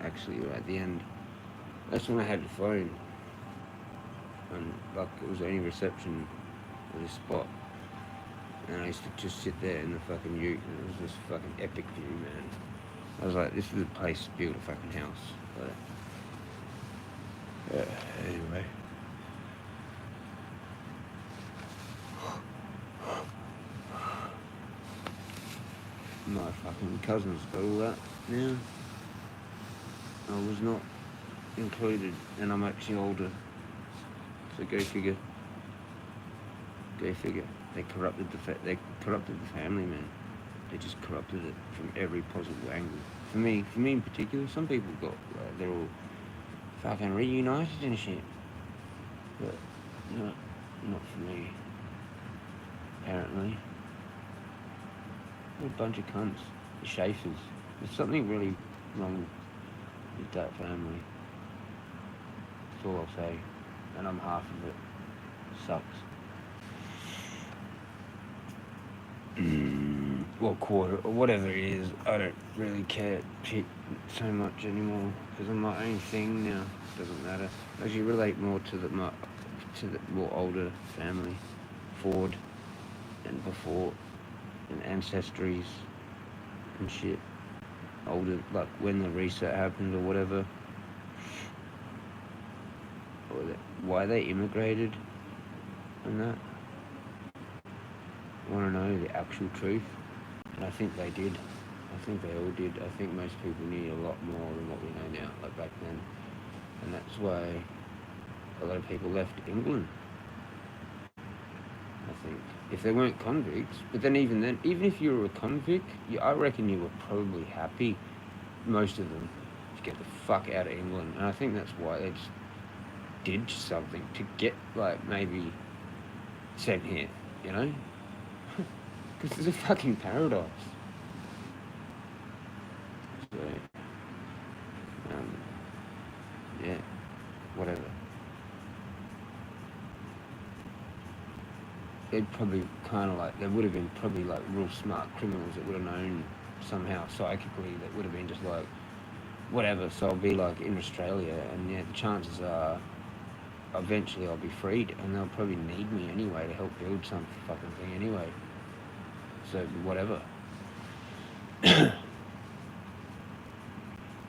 actually, right at the end. That's when I had the phone. And like it was the only reception of this spot. And I used to just sit there in the fucking ute, and it was this fucking epic view, man. I was like, this is a place to build a fucking house. But, anyway. My fucking cousin's got all that now. I was not included, and I'm actually older. So go figure. Go figure. They corrupted the family, man. They just corrupted it from every possible angle. For me in particular, some people got they're all fucking reunited and shit, but not for me. Apparently, they're a bunch of cunts. The Schaefers. There's something really wrong with that family. That's all I'll say. And I'm half of it. Sucks. Well, quarter or whatever it is, I don't really care so much anymore because I'm my own thing now. Doesn't matter. I actually relate more to the more older family, Ford, and before, and ancestries and shit. Older, like when the reset happened or whatever, or why they immigrated, and that. Want to know the actual truth, and I think they did. I think they all did. I think most people knew a lot more than what we know now, like back then, and that's why a lot of people left England. I think if they weren't convicts, but then, even if you were a convict, I reckon you were probably happy, most of them, to get the fuck out of England, and I think that's why they just did something to get, like, maybe sent here, you know. Because it's a fucking paradise. So, yeah, whatever. They'd probably kind of like, there would have been probably like real smart criminals that would have known somehow psychically that would have been just like, whatever, so I'll be like in Australia, and yeah, the chances are eventually I'll be freed, and they'll probably need me anyway to help build some fucking thing anyway. So whatever.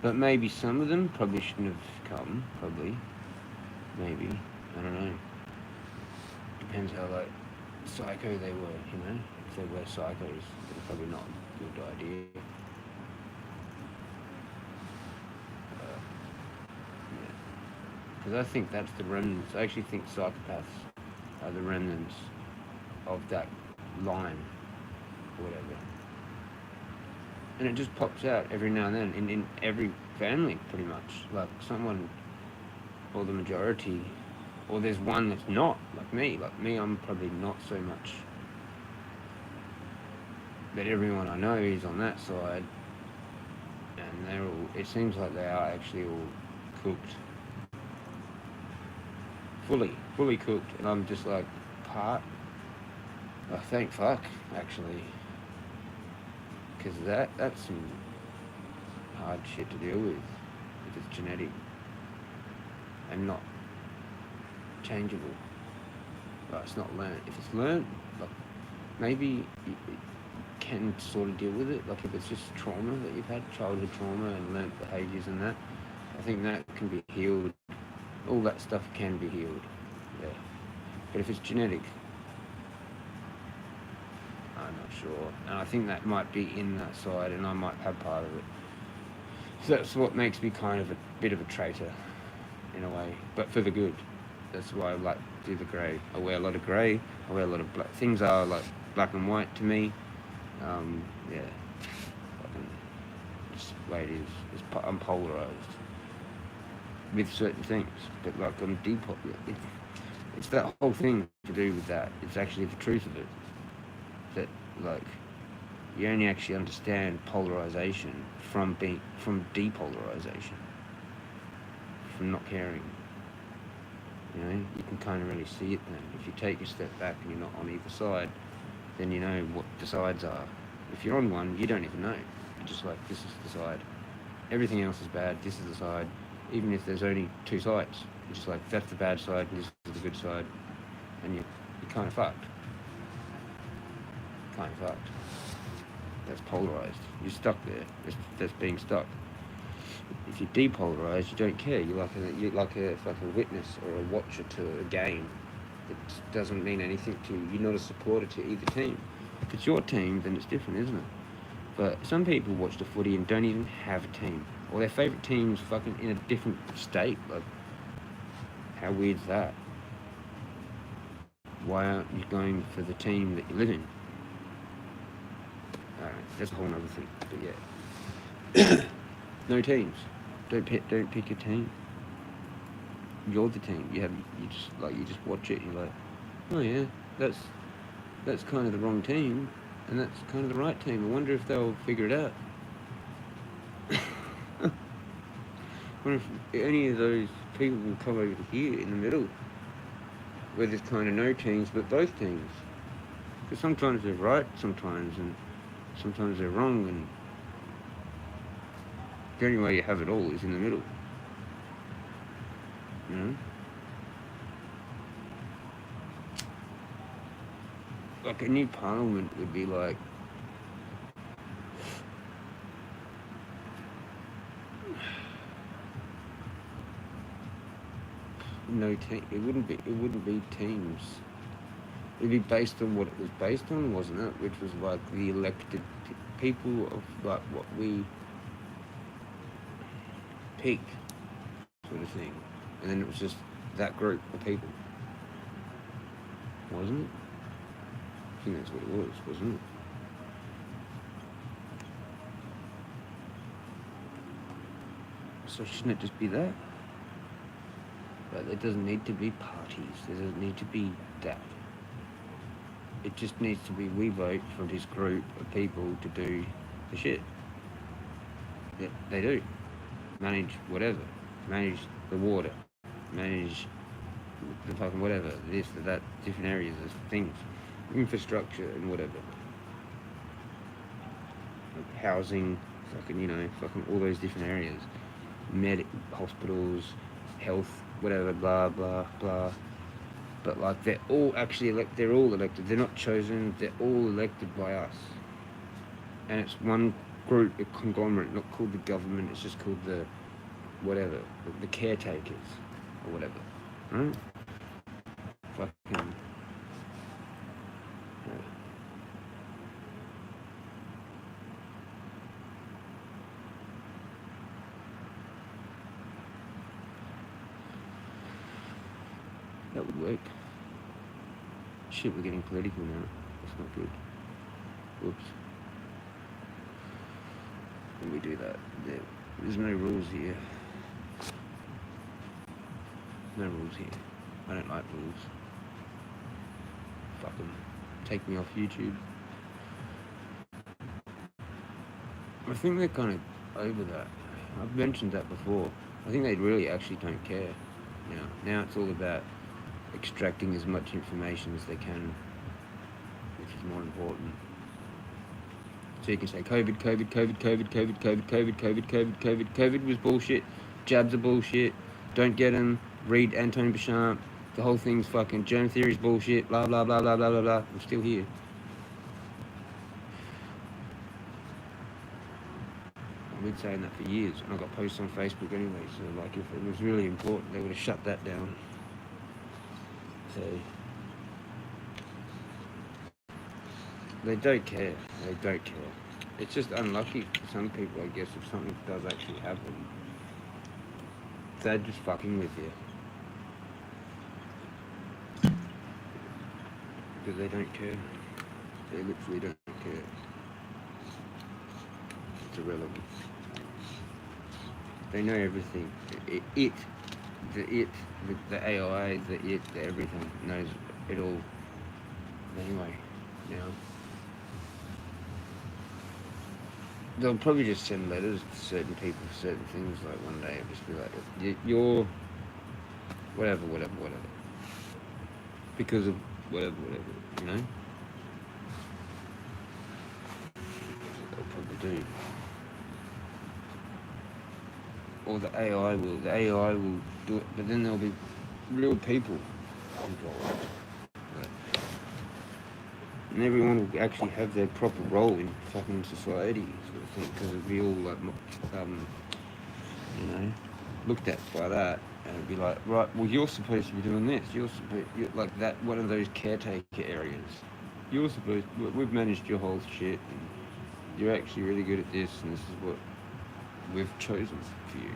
But maybe some of them probably shouldn't have come. Probably, maybe, I don't know. Depends how like psycho they were, you know. If they were psychos, they're probably not a good idea. Because I think that's the remnants. I actually think psychopaths are the remnants of that line, or whatever. And it just pops out every now and then in every family, pretty much. Like someone, or the majority, or there's one that's not, like me. Like me, I'm probably not so much. But everyone I know is on that side, and they're all, it seems like they are actually all cooked. Fully cooked, and I'm just like, part. Oh, thank fuck, actually. Because that's some hard shit to deal with if it's genetic and not changeable. But it's not learnt. If it's learnt, like maybe you can sort of deal with it. Like if it's just trauma that you've had, childhood trauma and learnt behaviours and that, I think that can be healed. All that stuff can be healed. Yeah. But if it's genetic, I'm not sure, and I think that might be in that side, and I might have part of it. So that's what makes me kind of a bit of a traitor, in a way, but for the good. That's why I like to do the grey. I wear a lot of grey. I wear a lot of black. Things are like black and white to me. Yeah, just the way it is. I'm polarized with certain things, but like I'm depolarized. It's that whole thing to do with that. It's actually the truth of it. That like you only actually understand polarization from depolarization, from not caring. You know, you can kind of really see it then. If you take a step back and you're not on either side, then you know what the sides are. If you're on one, you don't even know. You're just like, this is the side. Everything else is bad. This is the side. Even if there's only two sides, you're just like, that's the bad side and this is the good side, and you're kind of fucked. Kind of fucked. That's polarized. You're stuck there. That's being stuck. If you're depolarized, you don't care. You're like a witness or a watcher to a game. It doesn't mean anything to you. You're not a supporter to either team. If it's your team, then it's different, isn't it? But some people watch the footy and don't even have a team, or their favourite team's fucking in a different state. Like, how weird's that? Why aren't you going for the team that you live in? That's a whole other thing. But yeah, no teams. Don't pick your team. You're the team. You just watch it. And you're like, oh yeah, that's kind of the wrong team, and that's kind of the right team. I wonder if they'll figure it out. I wonder if any of those people will come over to here in the middle, where there's kind of no teams but both teams. Because sometimes they're right, sometimes, and sometimes they're wrong, and the only way you have it all is in the middle. You know? Like a new parliament would be like no team. It wouldn't be teams. It'd be based on what it was based on, wasn't it? Which was like the elected people of like what we picked, sort of thing. And then it was just that group of people, wasn't it? I think that's what it was, wasn't it? So shouldn't it just be that? Like, there doesn't need to be parties. There doesn't need to be that. It just needs to be we vote for this group of people to do the shit. Yeah, they do. Manage whatever. Manage the water. Manage the fucking whatever. This, that, different areas of things. Infrastructure and whatever. Like housing, fucking all those different areas. Hospitals, health, whatever, blah, blah, blah. But like they're all actually they're all elected. They're not chosen, they're all elected by us. And it's one group, a conglomerate, not called the government, it's just called the whatever, the caretakers or whatever. Right? Fucking that would work. Shit, we're getting political now. That's not good. Whoops. When we do that, there's no rules here. No rules here. I don't like rules. Fuck them. Take me off YouTube. I think they're kind of over that. I've mentioned that before. I think they really actually don't care now. Now it's all about extracting as much information as they can, which is more important. So you can say COVID was bullshit, jabs are bullshit, don't get them, read Anthony Bouchamp, the whole thing's fucking germ theory's bullshit, blah blah blah blah blah blah blah. I'm still here. I've been saying that for years, and I got posts on Facebook anyway, so like if it was really important, they would have shut that down. So they don't care. They don't care. It's just unlucky for some people, I guess, if something does actually happen. They're just fucking with you. Because they don't care. They literally don't care. It's irrelevant. They know everything. The AI, the everything knows it all. Anyway, now they'll probably just send letters to certain people for certain things. Like one day, it'll just be like, "You're whatever, because of whatever, you know." They'll probably do. Or the AI will do it, but then there'll be real people involved. And everyone will actually have their proper role in fucking society, sort of thing, because it'll be all like, looked at by that, and it'll be like, right, well, you're supposed to be doing this, you're like that, one of those caretaker areas. We've managed your whole shit, and you're actually really good at this, and this is what we've chosen for you.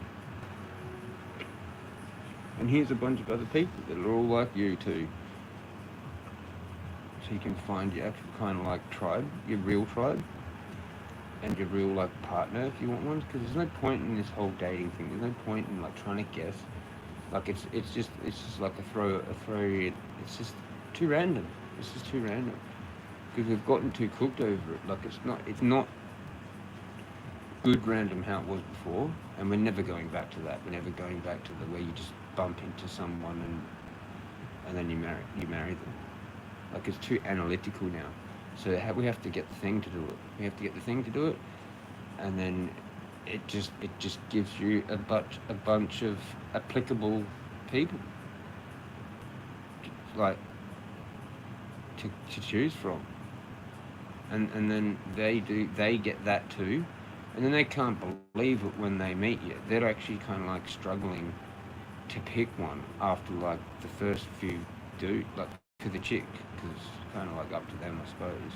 And here's a bunch of other people that are all like you too. So you can find your actual kind of like tribe, your real tribe, and your real like partner if you want one. Because there's no point in this whole dating thing. There's no point in like trying to guess. Like it's just like a throw. It's just too random. It's just too random. Because we've gotten too cooked over it. Like it's not good random how it was before, and we're never going back to that. We're never going back to the way you just bump into someone and then you marry them. Like, it's too analytical now. So we have to get the thing to do it. We have to get the thing to do it, and then it just gives you a bunch of applicable people, like, to choose from, and then they get that too, and then they can't believe it when they meet you. They're actually kind of like struggling to pick one after like the first few like for the chick, because it's kind of like up to them, I suppose.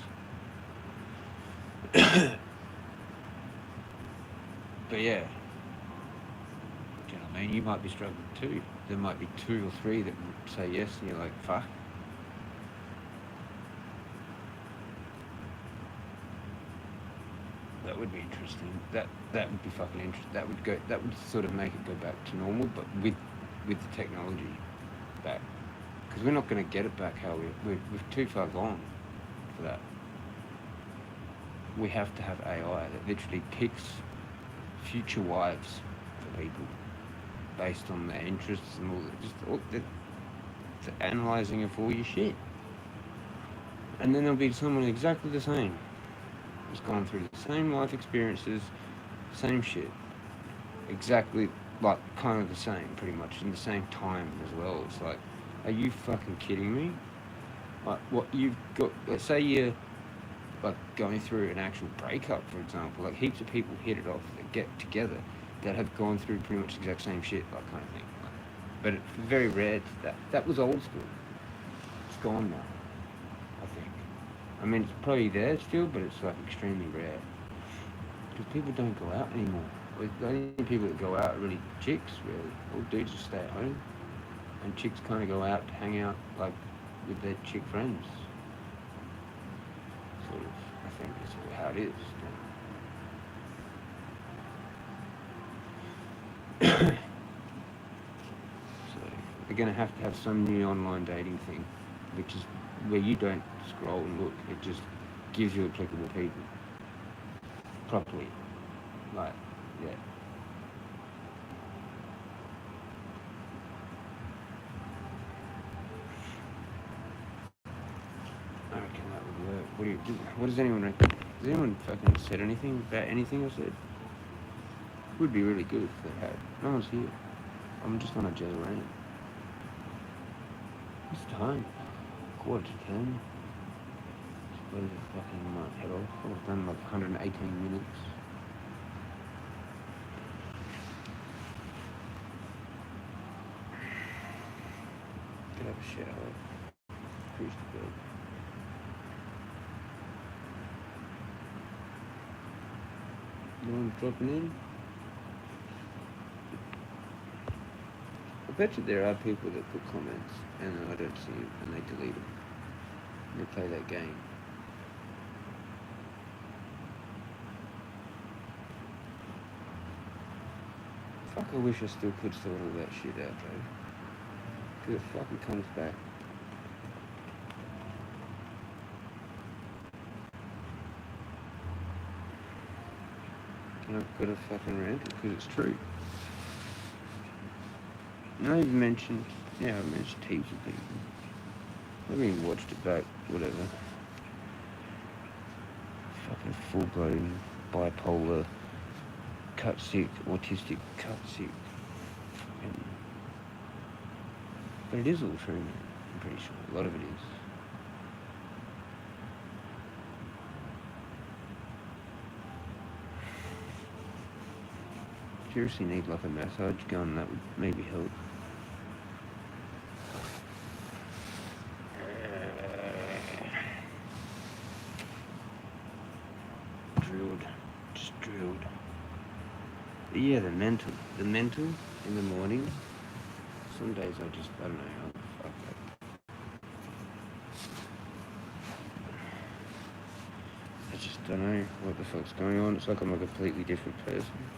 But yeah, do you know what I mean? You might be struggling too. There might be 2 or 3 that say yes, and you're like, fuck. That would be interesting. That would be fucking interesting. That would sort of make it go back to normal, but with the technology back, because we're not going to get it back. How we're too far gone for that. We have to have AI that literally picks future wives for people based on their interests and all the analysing of all your shit. And then there'll be someone exactly the same, who's gone through the same life experiences, same shit, exactly, like, kind of the same, pretty much, in the same time as well. It's like, are you fucking kidding me? Like, what you've got, let's say you're, like, going through an actual breakup, for example, like, heaps of people hit it off that get together that have gone through pretty much the exact same shit, like, kind of thing. Like, but it's very rare that was old school. It's gone now, I think. I mean, it's probably there still, but it's, like, extremely rare. Because people don't go out anymore. The only people that go out are really chicks, really. All dudes just stay at home. And chicks kind of go out to hang out, like, with their chick friends. Sort of, I think that's how it is. So, they're going to have some new online dating thing, which is where you don't scroll and look. It just gives you applicable people. Properly. Like, yeah. I reckon that would work. What does anyone reckon? Has anyone fucking said anything about anything I said? Would be really good if they had. No one's here. I'm just on a Jezza Chronic. It's time. 9:45. Suppose I fucking might head off. I've done like 118 minutes. Could have a shower. Cruise to bed. No one's dropping in? I bet you there are people that put comments and I don't see them and they delete them. They play that game. Fuck, I wish I still could sort all that shit out, though. Because it fucking comes back. And I've got to fucking rant it because it's true. And I've mentioned heaps of people. I haven't even watched it back, whatever. Fucking full-blown bipolar, cut sick, autistic, cut sick. But it is all true, man. I'm pretty sure. A lot of it is. Seriously need like a massage gun, that would maybe help. Just drilled. But yeah, the mental in the morning. Some days I don't know how the fuck I just don't know what the fuck's going on. It's like I'm a completely different person.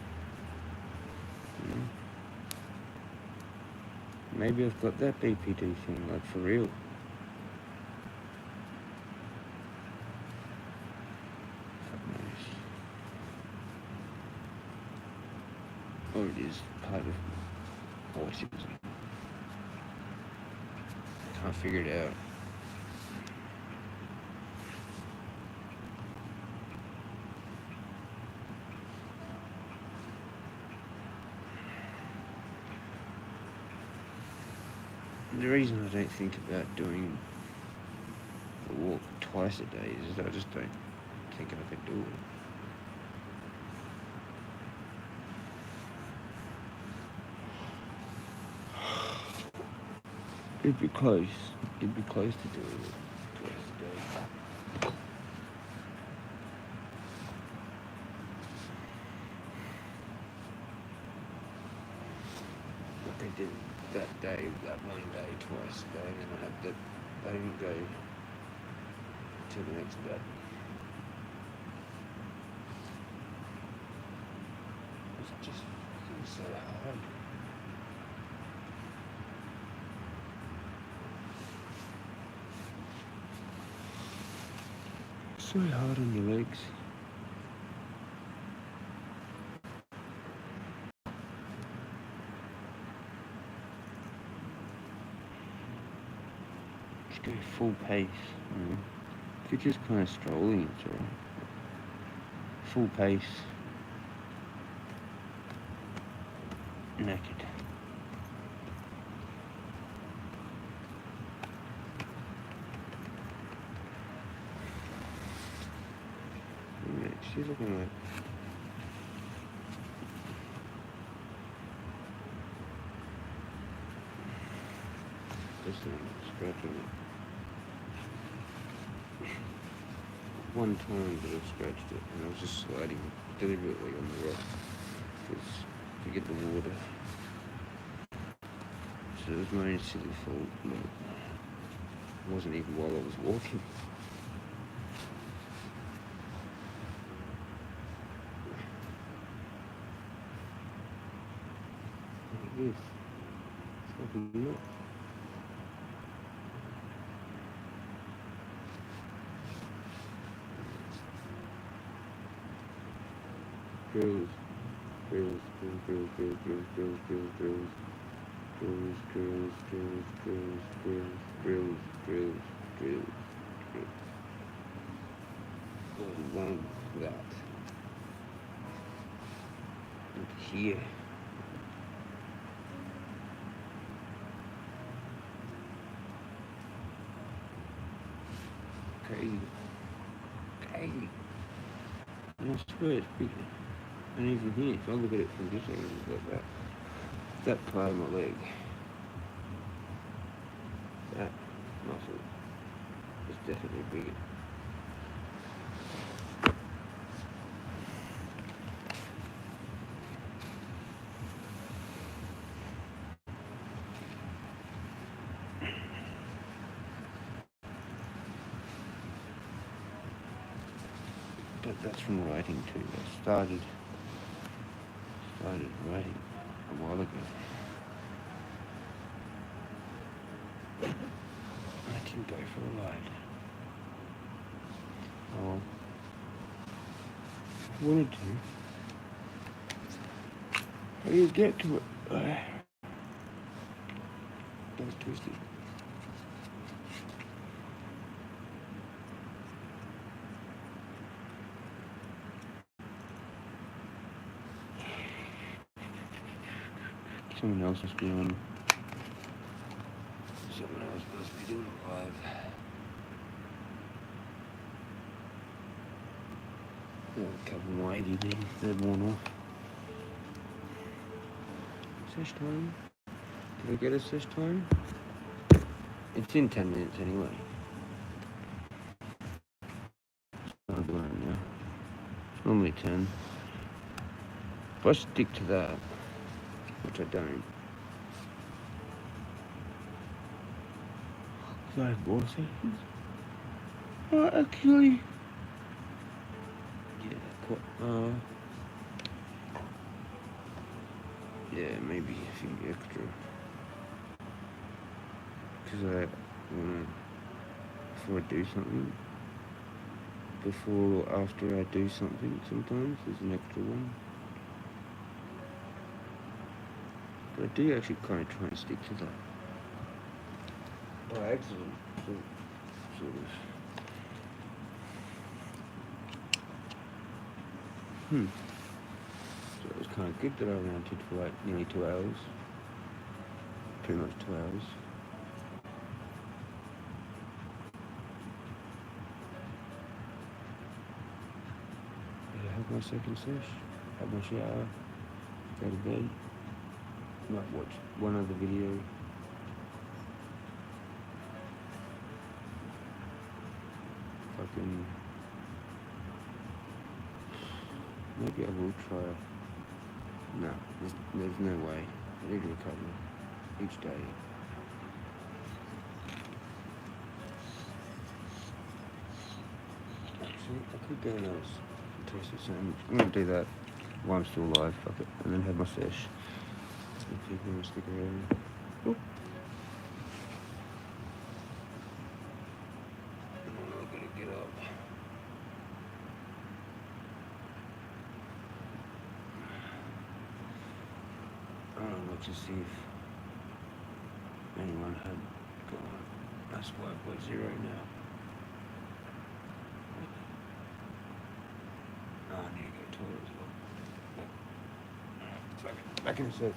Maybe I've got that BPD thing, like, for real. Fuck knows. Or it is part of autism. I figured it out. The reason I don't think about doing a walk twice a day is that I just don't think I could do it. It'd be close. It'd be close to doing it twice a day. But they did that day, that one day, twice a day, and then I didn't go till the next day. It's just so hard. So hard on your legs. Just go full pace. If you're just kind of strolling, it's alright. Full pace. Naked. She's looking like this thing, scratching it. One time that I've scratched it, and I was just sliding deliberately on the rock to get the water. So it was my own silly fault, but it wasn't even while I was walking. Yes. It's like a nut. Girls, girls, girls, girls, girls, girls, girls, girls, girls, girls, girls, girls, girls, girls, girls, girls, girls, girls. What wrong with that? Look here. Crazy. Crazy. And I swear it's bigger. And even here, if I look at it from this angle, it's like that part of my leg. That muscle is definitely bigger. But that's from writing too. I started writing a while ago. I didn't go for a ride. Oh, I wanted to. I didn't get to it. That was twisted. Someone else must be on. Someone else must be doing it live. Oh, a couple more 80 then. Third one off. Sesh time? Did I get a sesh time? It's in 10 minutes anyway. It's not right now. It's normally 10. If I stick to that, which I don't. Because I have more seconds. Oh, actually. Yeah, maybe a few extra. Because I wanna, before I do something, before or after I do something, sometimes there's an extra one. But I do actually kind of try and stick to that. by accident. Sort of. So it was kind of good that I ran for like nearly 2 hours. Pretty much 2 hours. Yeah, have my second sesh, have my shower, go to bed, might watch one other video. Fucking, maybe I will try. No, there's no way. I need to recover each day. Actually, I could go and taste the sandwich. I'm gonna do that while I'm still alive, fuck it, and then have my sesh. If people want to stick around. Oop. I'm not gonna get up. I don't know, to see if anyone had gone. That's why I've got 0 now. Oh, I need to go to the toilet as well. Back in a sec.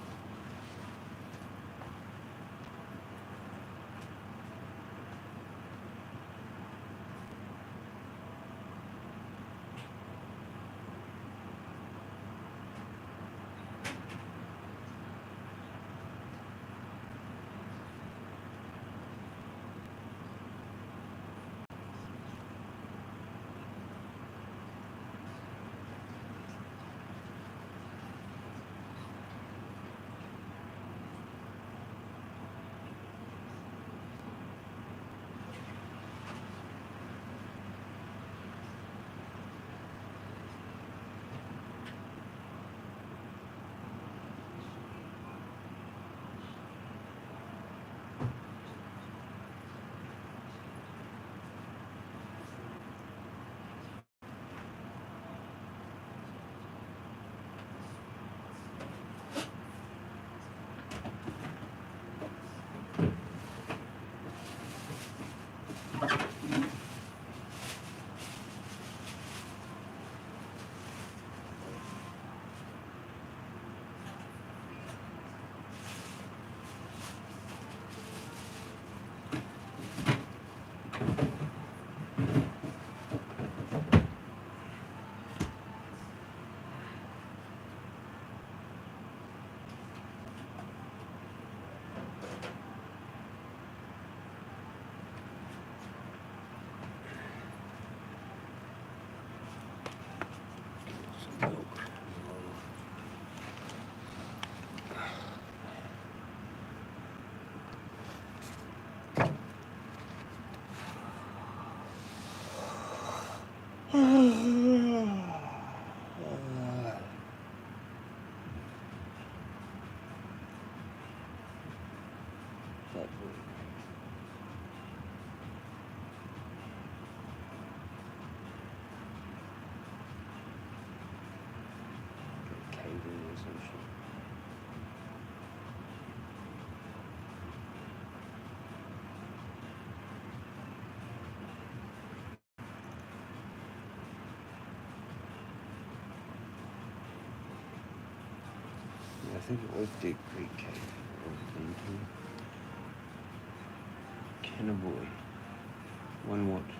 I think it was Dig Creek Cave. Cannibal. One watch.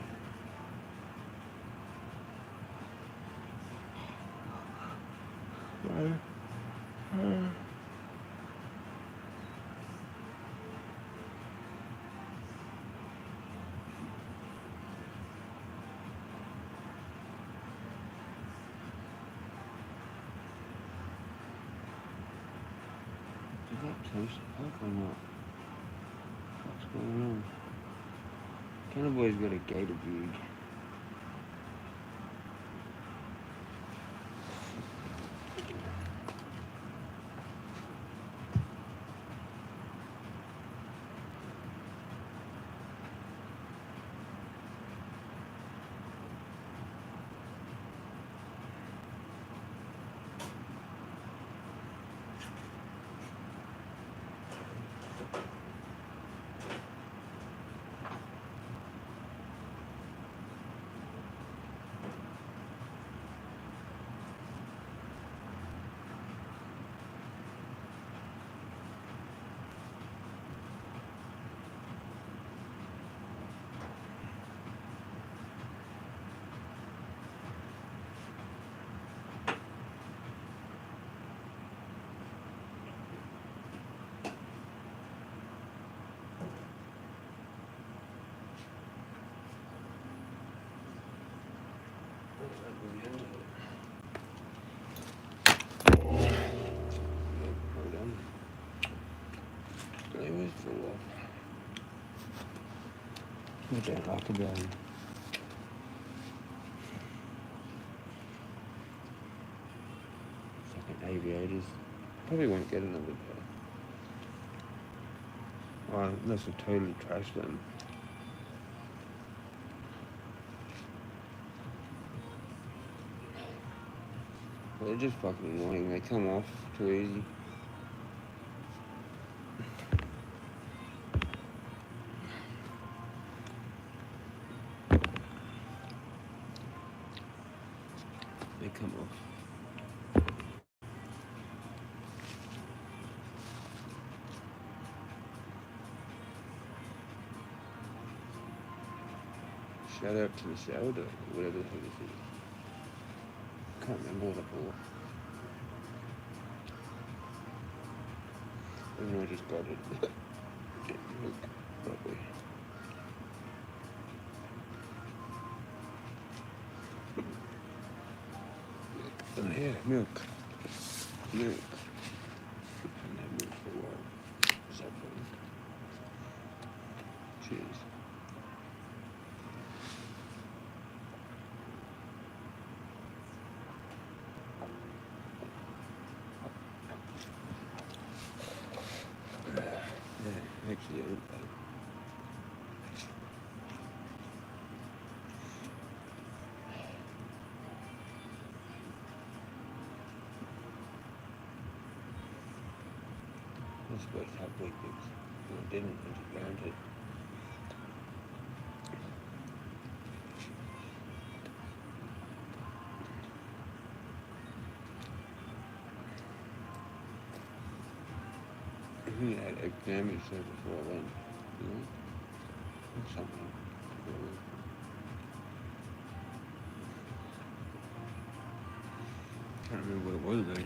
Did that taste like or not? What's going on? Cannibal's got a gator beard. Hold on. It was full of. I don't like a bone. Fucking aviators. Probably won't get another pair. Oh, unless I totally trash them. They're just fucking annoying. They come off too easy. They come off. Shout out to the Zelda, whatever the hell this is. Can't remember what I bought. And I just got it. Didn't look properly. Oh yeah, milk. Milk. Haven't had milk for a while. What's that for? Cheers. Yeah, actually, I don't know. I was supposed to have weekends. And I didn't, I just learned it. I think I had egg sandwich there before I went, you know? Or something. Can't remember what it was though.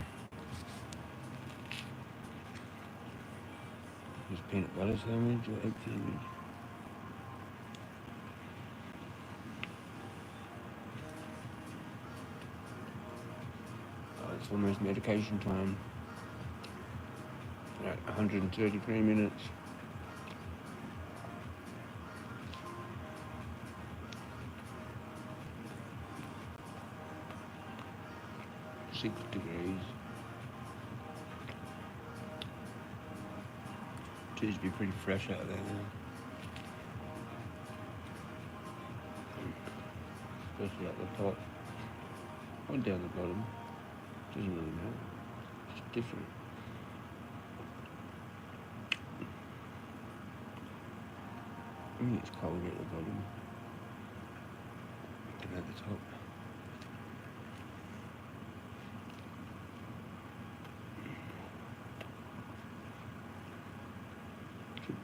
It was peanut butter sandwich or egg sandwich. Oh, it's almost medication time. At 133 minutes. Six degrees. Seems to be pretty fresh out there now. Especially at the top. Or down the bottom. Doesn't really matter. It's different. I think it's colder at the bottom than at the top.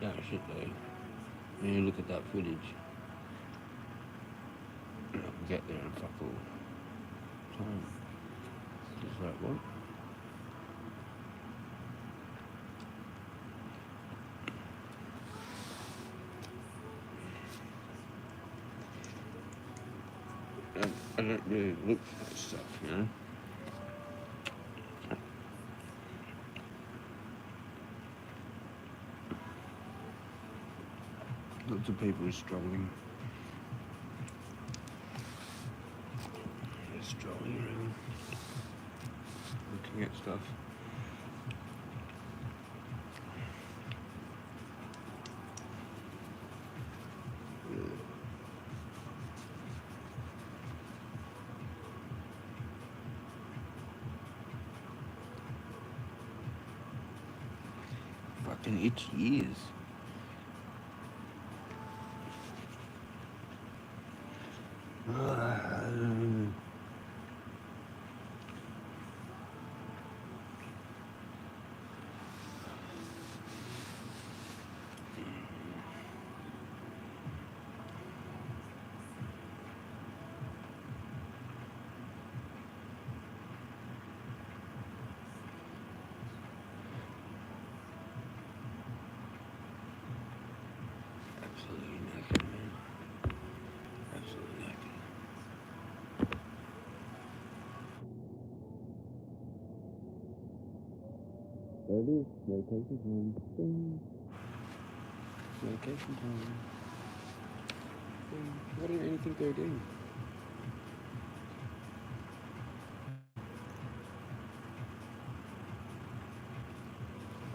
That shit though. When you look at that footage, I can get there in fuck all time. Just like what? I don't really look for that stuff, you know? Lots of people are struggling. They're strolling around, looking at stuff. Fucking itchy ears. Absolutely nothing, man. Absolutely nothing. There it is. Medication time. Ding. Medication time. Ding. Why didn't anything go down?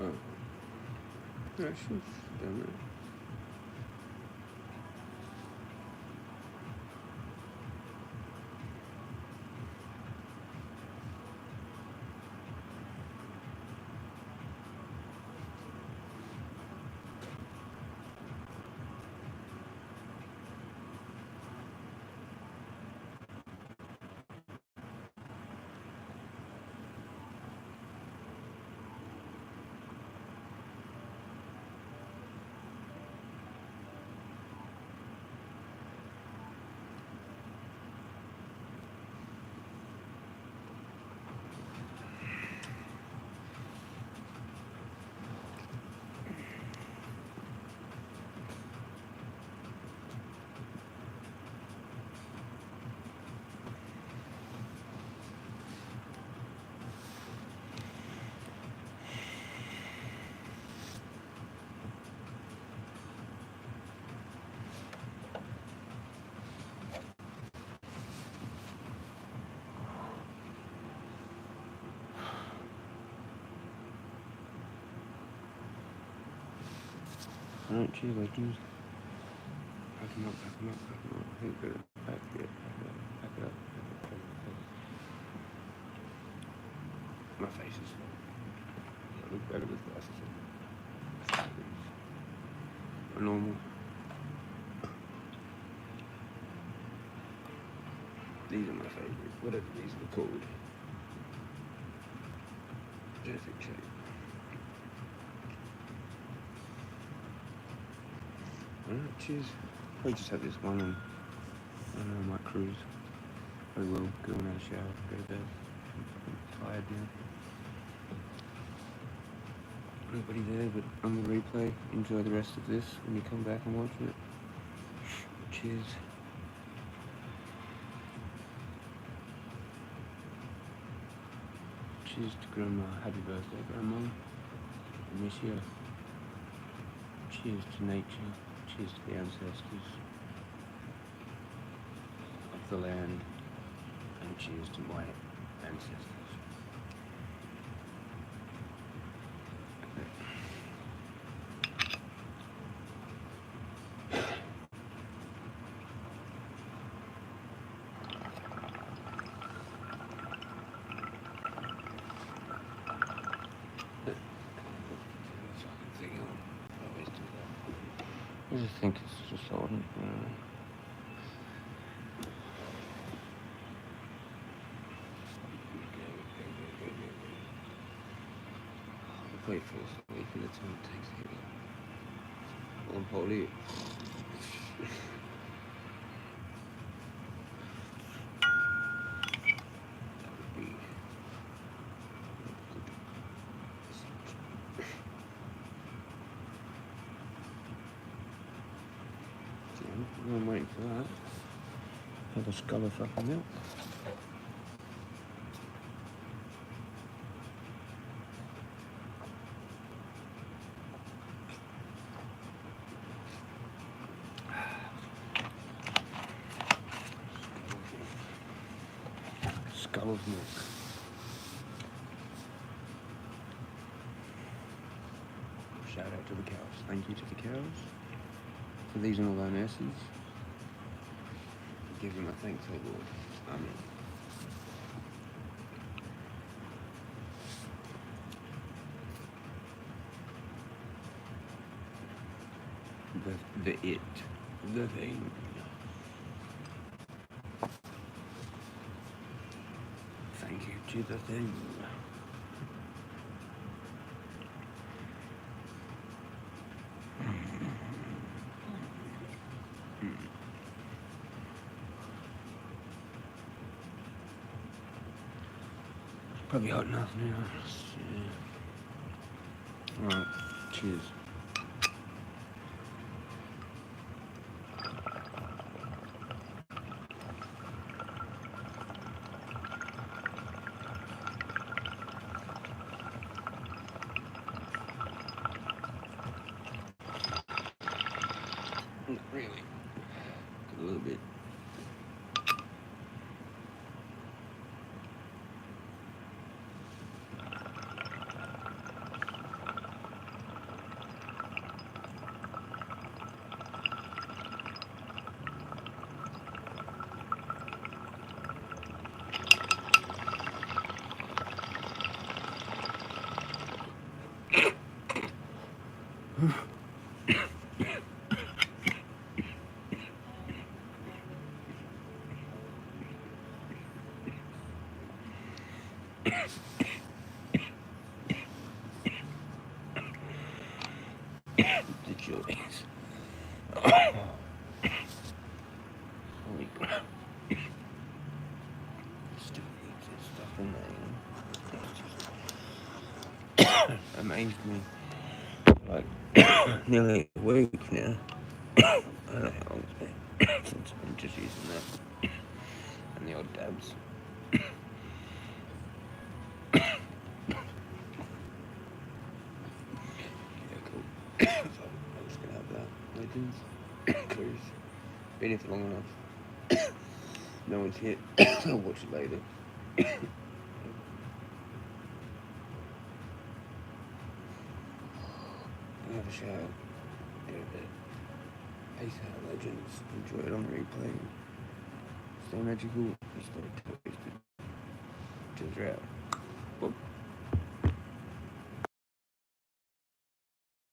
Oh. No, I should have done that. Alright, cheers, legends. Back him up. I think we're back it up. My face is I look better with glasses on. Normal. These are my favorite, whatever these are called. Jezza Chronic. Alright, cheers. Probably just have this one on my cruise. I will go and have a shower, go to bed. I'm tired now. Nobody there, but on the replay, enjoy the rest of this when you come back and watch it. Cheers. Cheers to Grandma. Happy birthday, Grandma. I miss you. Cheers to nature. Cheers to the ancestors of the land. And cheers to my ancestors. I just think it's just odd. Wait for this. Wait for the time it takes to get on holy. That would be good. I'm waiting for that. Have a skull of fucking milk. Skull of milk. Shout out to the cows. Thank you to the cows for these and all our nurses. Give you my thanks, O Lord. Amen. The thing. Thank you to the thing. Probably hot enough now. Yeah. Alright, cheers. The joys. Holy crap. Still needs this stuff in there, you know? Amazed me. Like, nearly a week now. I don't know how long it's been since I've been just using that. And the odd dabs. Yeah, cool. So, I'm just gonna have that. Legends. Because, been here for long enough. No one's hit. I'll watch it later. Have a shower. Go to bed. Peace out, legends. Enjoy it on replay. Stay magical. Stay twisted. Till you're out. Boop.